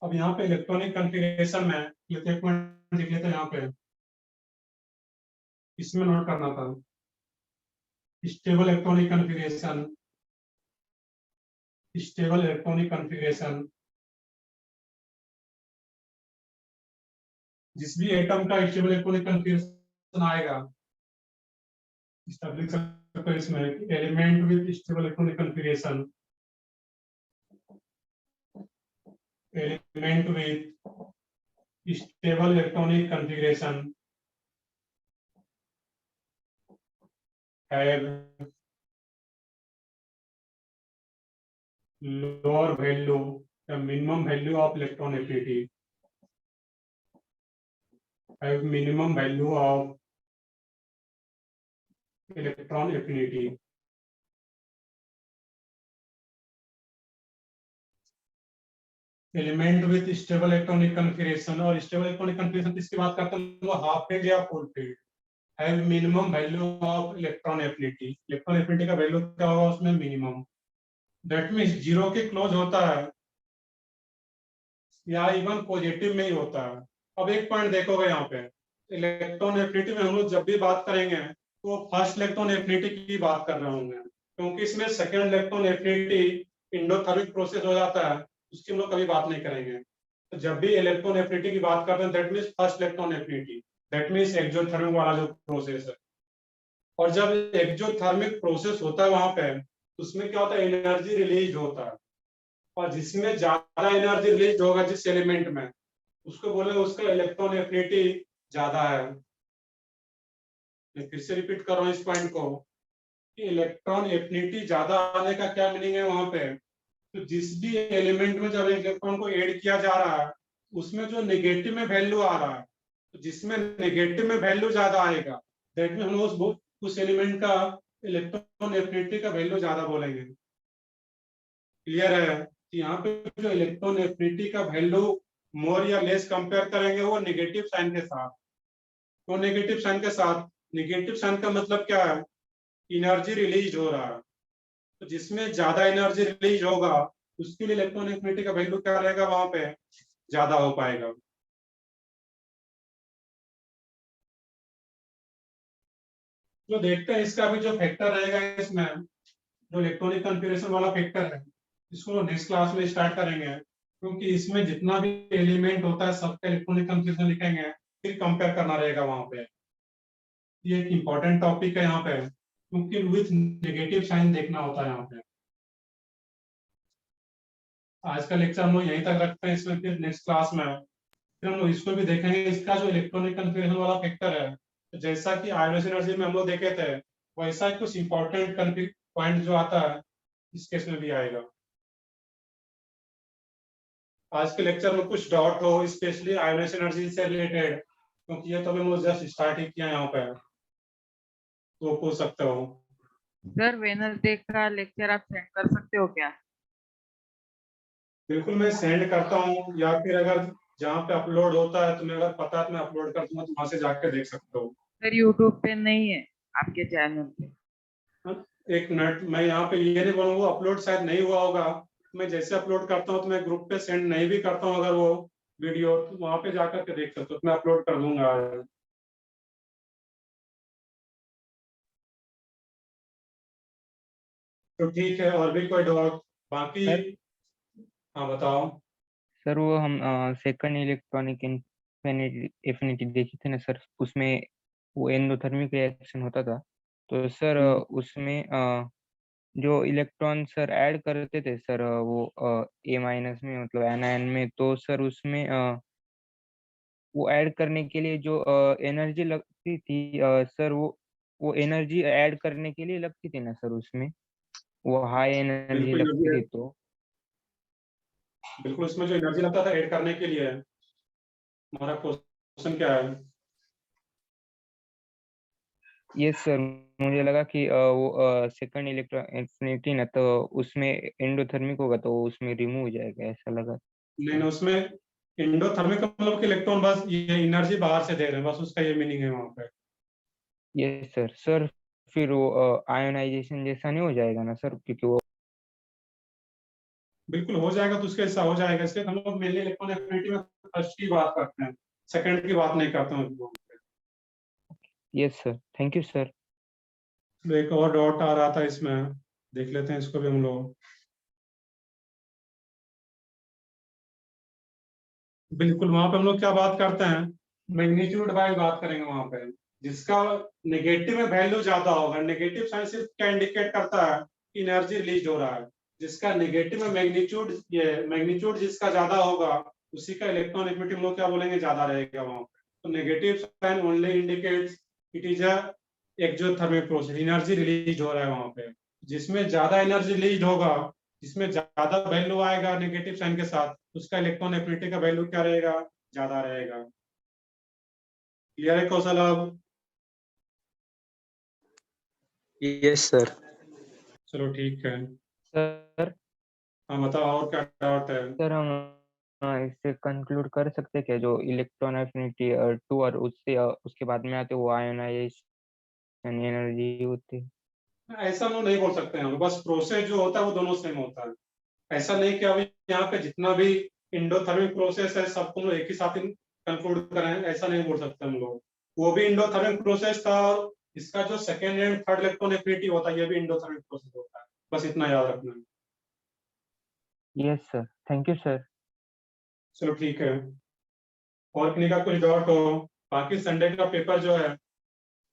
अब यहाँ पे इलेक्ट्रॉनिक कन्फिगरेशन में ये एक पॉइंट लिख लेते हैं यहाँ पे, इसमें नोट करना था stable electronic configuration. Stable electronic configuration जिस भी एटम का स्टेबल इलेक्ट्रॉनिक कन्फिगरेशन आएगा, लिख सकते हो इसमें element with stable electronic configuration, element with stable electronic configuration have lower value, the minimum value of electron affinity, have minimum value of electron affinity. Element with stable electronic configuration, और stable electronic configuration किसकी बात करते हैं, वो half filled या full field. Have minimum value of electron affinity, electron affinity का value क्या होगा उसमें मिनिमम। दैट मीन्स जीरो के क्लोज होता है या इवन पॉजिटिव में ही होता है। अब एक पॉइंट देखोगे यहाँ पे, इलेक्ट्रॉन एफिनिटी में हम लोग जब भी बात करेंगे तो फर्स्ट इलेक्ट्रॉन एफिनिटी की बात कर रहे होंगे, क्योंकि इसमें second electron affinity endothermic process हो जाता है, उसकी हम लोग कभी बात नहीं करेंगे। तो जब भी इलेक्ट्रॉन एफिनिटी की बात करते हैं that means first electron affinity, that means exothermic वाला जो प्रोसेस है। और जब एक्सोथर्मिक प्रोसेस होता है वहां पे, उसमें क्या होता है, एनर्जी रिलीज होता है, और जिसमें ज्यादा एनर्जी रिलीज होगा जिस एलिमेंट में, उसको बोलेंगे उसका इलेक्ट्रॉन एफिनिटी ज्यादा है। मैं फिर से रिपीट कर रहा हूँ इस पॉइंट को कि इलेक्ट्रॉन एफिनिटी ज्यादा आने का क्या मीनिंग है वहां पे, तो जिस भी एलिमेंट में जब इलेक्ट्रॉन को ऐड किया जा रहा है उसमें जो नेगेटिव में वैल्यू आ रहा है, तो जिसमें नेगेटिव में वैल्यू ज्यादा आएगा दैट मीन हम उस एलिमेंट का इलेक्ट्रॉन एफिनिटी का वैल्यू ज्यादा बोलेंगे। क्लियर है कि यहाँ पे जो इलेक्ट्रॉन एफिनिटी का वैल्यू मोर या लेस कंपेयर करेंगे वो नेगेटिव साइन के साथ। तो नेगेटिव साइन के साथ, नेगेटिव साइन का मतलब क्या है, एनर्जी रिलीज हो रहा है, तो जिसमें ज्यादा एनर्जी रिलीज होगा उसके लिए इलेक्ट्रॉन एफिनिटी का वैल्यू क्या रहेगा वहां पे, ज्यादा हो पाएगा। तो देखते हैं इसका भी जो फैक्टर रहेगा इसमें, जो इलेक्ट्रॉनिक कन्फिगरेशन वाला फैक्टर है, इसको नेक्स्ट क्लास में स्टार्ट करेंगे, क्योंकि इसमें जितना भी एलिमेंट होता है सबका इलेक्ट्रॉनिक कन्फिगरेशन लिखेंगे, फिर कंपेयर करना रहेगा वहां पे। ये एक इंपॉर्टेंट टॉपिक है यहाँ पे, क्योंकि विथ नेगेटिव साइन देखना होता है यहाँ पे। आज का लेक्चर हम लोग यहीं तक रखते हैं, इसमें फिर नेक्स्ट क्लास में फिर हम लोग इसको भी देखेंगे, इसका जो इलेक्ट्रॉनिक कन्फिग्रेशन वाला फैक्टर है, तो जैसा कि आयोनाइज एनर्जी में हम लोग देखे थे, वैसा ही कुछ इंपॉर्टेंट पॉइंट जो आता है इस केस में भी आएगा। आज के लेक्चर में कुछ डाउट हो स्पेशली आयोनाइज एनर्जी से रिलेटेड, क्योंकि ये तो अभी हम जस्ट स्टार्ट ही किया यहाँ पे, तो पूछ सकते हो। सर वेनसडे का लेक्चर आप सेंड कर सकते हो क्या? बिल्कुल मैं सेंड करता हूँ, या फिर अगर जहाँ पे अपलोड होता है तुम्हें अगर पता है तो मैं अपलोड कर दूंगा, तुम वहां से जाके देख सकते हो। सर यूट्यूब पे नहीं है आपके चैनल पे। एक मिनट, मैं यहाँ पे ये नहीं बोलूंगा अपलोड शायद नहीं हुआ होगा, मैं जैसे अपलोड करता हूँ तो मैं ग्रुप पे सेंड नहीं भी करता हूँ अगर वो वीडियो, तो वहां पे जाकर के देख सकते हो, तो मैं अपलोड कर दूंगा। तो ठीक है, और भी कोई डाउट बाकी? सर? हाँ बताओ। सर वो हम सेकंड इलेक्ट्रॉनिक एफिनिटी देखी थी ना सर, उसमें वो एंडोथर्मिक रिएक्शन होता था, तो सर उसमें जो इलेक्ट्रॉन सर ऐड करते थे सर वो ए माइनस में मतलब एनायन में, तो सर उसमें वो ऐड करने के लिए जो एनर्जी लगती थी सर वो एनर्जी ऐड करने के लिए लगती थी ना सर, उसमें वो हाई एनर्जी बिल्कुल लगती एनर्जी, थी तो। बिल्कुल इसमें जो एनर्जी लगता था ऐड करने के लिए, हमारा क्वेश्चन क्या है? यस सर, मुझे लगा कि वो सेकंड इलेक्ट्रॉन एफिनिटी ना, तो उसमें एंडोथर्मिक होगा तो उसमें रिमूव हो जाएगा, ऐसा लगा। नहीं, उसमें एंडोथर्मिक मतलब कि इलेक्ट्रॉन बस ये एनर्जी बाहर से दे रहे हैं, बस उसका ये मीनिंग है वहां पे। Yes sir. सर फिर वो आयोनाइजेशन जैसा नहीं हो जाएगा ना सर, क्योंकि वो बिल्कुल हो जाएगा, तो उसके हिस्सा हो जाएगा, इसलिए हम लोग मेनली इलेक्ट्रॉन एफिनिटी में फर्स्ट की बात करते हैं, सेकंड की बात नहीं करते हैं। Yes sir, thank you sir. तो एक और डाउट आ रहा था इसमें, देख लेते हैं इसको भी हम लोग। बिल्कुल वहां पे हम लोग क्या बात करते हैं, मैग्नीट्यूड वाइज बात करेंगे वहां पे, जिसका नेगेटिव में वैल्यू ज्यादा होगा, नेगेटिव साइन सिर्फ क्या इंडिकेट करता है कि एनर्जी रिलीज हो रहा है, जिसका नेगेटिव में मैग्नीट्यूड, ये मैग्नीट्यूड जिसका ज्यादा होगा उसी का इलेक्ट्रॉन एफिनिटी हम लोग क्या बोलेंगे, ज्यादा रहेगा वहां पे। तो negative sign only indicates it is a exothermic process, energy release हो रहा है वहां पे। जिसमें ज्यादा एनर्जी रिलीज होगा, जिसमें ज्यादा वैल्यू आएगा नेगेटिव साइन के साथ, उसका इलेक्ट्रॉन एफिनिटी का वैल्यू क्या रहेगा, ज्यादा रहेगा। क्लियर है कौशल अब? Yes, sir. चलो ठीक है, सर हाँ बताओ और क्या डाउट है? सर हम इससे कंक्लूड कर सकते हैं कि जो इलेक्ट्रॉन एफिनिटी 2 और उससे उसके बाद में आते वो आयोनाइजेशन एनर्जी होती है। ऐसा हम लोग नहीं बोल सकते हैं, बस प्रोसेस जो होता है वो दोनों सेम होता है। ऐसा नहीं कि अभी यहाँ पे जितना भी इंडोथर्मिक प्रोसेस है सबको हम लोग एक ही साथ कंक्लूड करें, ऐसा नहीं बोल सकते हम लोग। वो भी इंडोथर्मिक प्रोसेस था, और इसका जो second and third electron affinity होता है ये भी इंडोथर्मिक प्रोसेस होता है, बस इतना याद रखना है। Yes sir, thank you sir. चलो ठीक है, और किसी का कुछ डाउट हो? बाकी संडे का पेपर जो है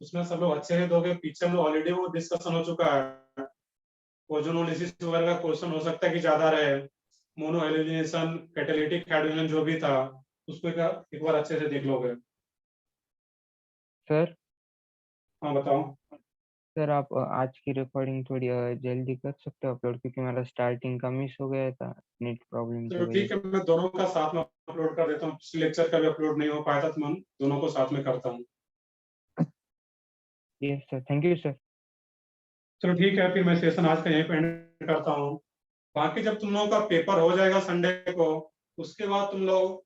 उसमें सब लोग अच्छे से दोगे, पीछे हम लोग ऑलरेडी वो डिस्कशन हो चुका है, ओजोनोलिसिस वगैरह का क्वेश्चन हो सकता है कि ज्यादा रहे, मोनो हेलोजनेशन, कैटालिटिक हाइड्रोजन जो भी था उसको एक बार अच्छे से देख लोगे। सर हाँ बताओ। सर आप आज की रिकॉर्डिंग थोड़ी जल्दी कर सकते हो अपलोड, क्योंकि मेरा स्टार्टिंग का मिस हो गया था नेट प्रॉब्लम की चलो वजह ठीक है, मैं दोनों का साथ में अपलोड कर देता हूँ, पिछले लेक्चर का भी अपलोड नहीं हो पाया था तो मैं दोनों को साथ में करता हूँ। से। Yes sir, thank you sir. चलो ठीक है, फिर मैं सेशन आज का यहीं पे एंड करता हूँ। बाकी जब तुम लोगों का पेपर हो जाएगा संडे को, उसके बाद तुम लोग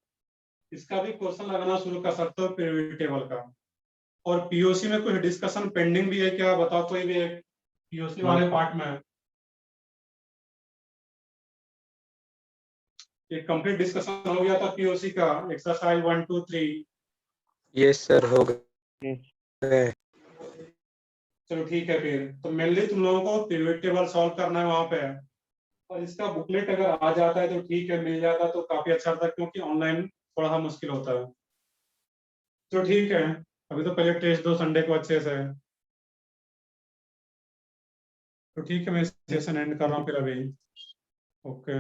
इसका भी क्वेश्चन लगाना शुरू कर सकते हो पीरियोडिक टेबल का। और पीओसी में कुछ डिस्कशन पेंडिंग भी है क्या, बताओ कोई भी एक पीओसी वाले पार्ट में। एक कंप्लीट डिस्कशन हो गया था पीओसी का, एक्सरसाइज 1 2 3। Yes, sir. हो यस गए. चलो ठीक है, फिर तो मेनली तुम लोगों को पीरियोडिक टेबल सॉल्व करना है वहां पे, और इसका बुकलेट अगर आ जाता है तो ठीक है, मिल जाता तो काफी अच्छा था, क्योंकि ऑनलाइन थोड़ा सा मुश्किल होता है। तो ठीक है, अभी तो पहले टेस्ट दो संडे को अच्छे से। तो ठीक है, मैं सेशन एंड कर रहा हूँ फिर अभी। ओके।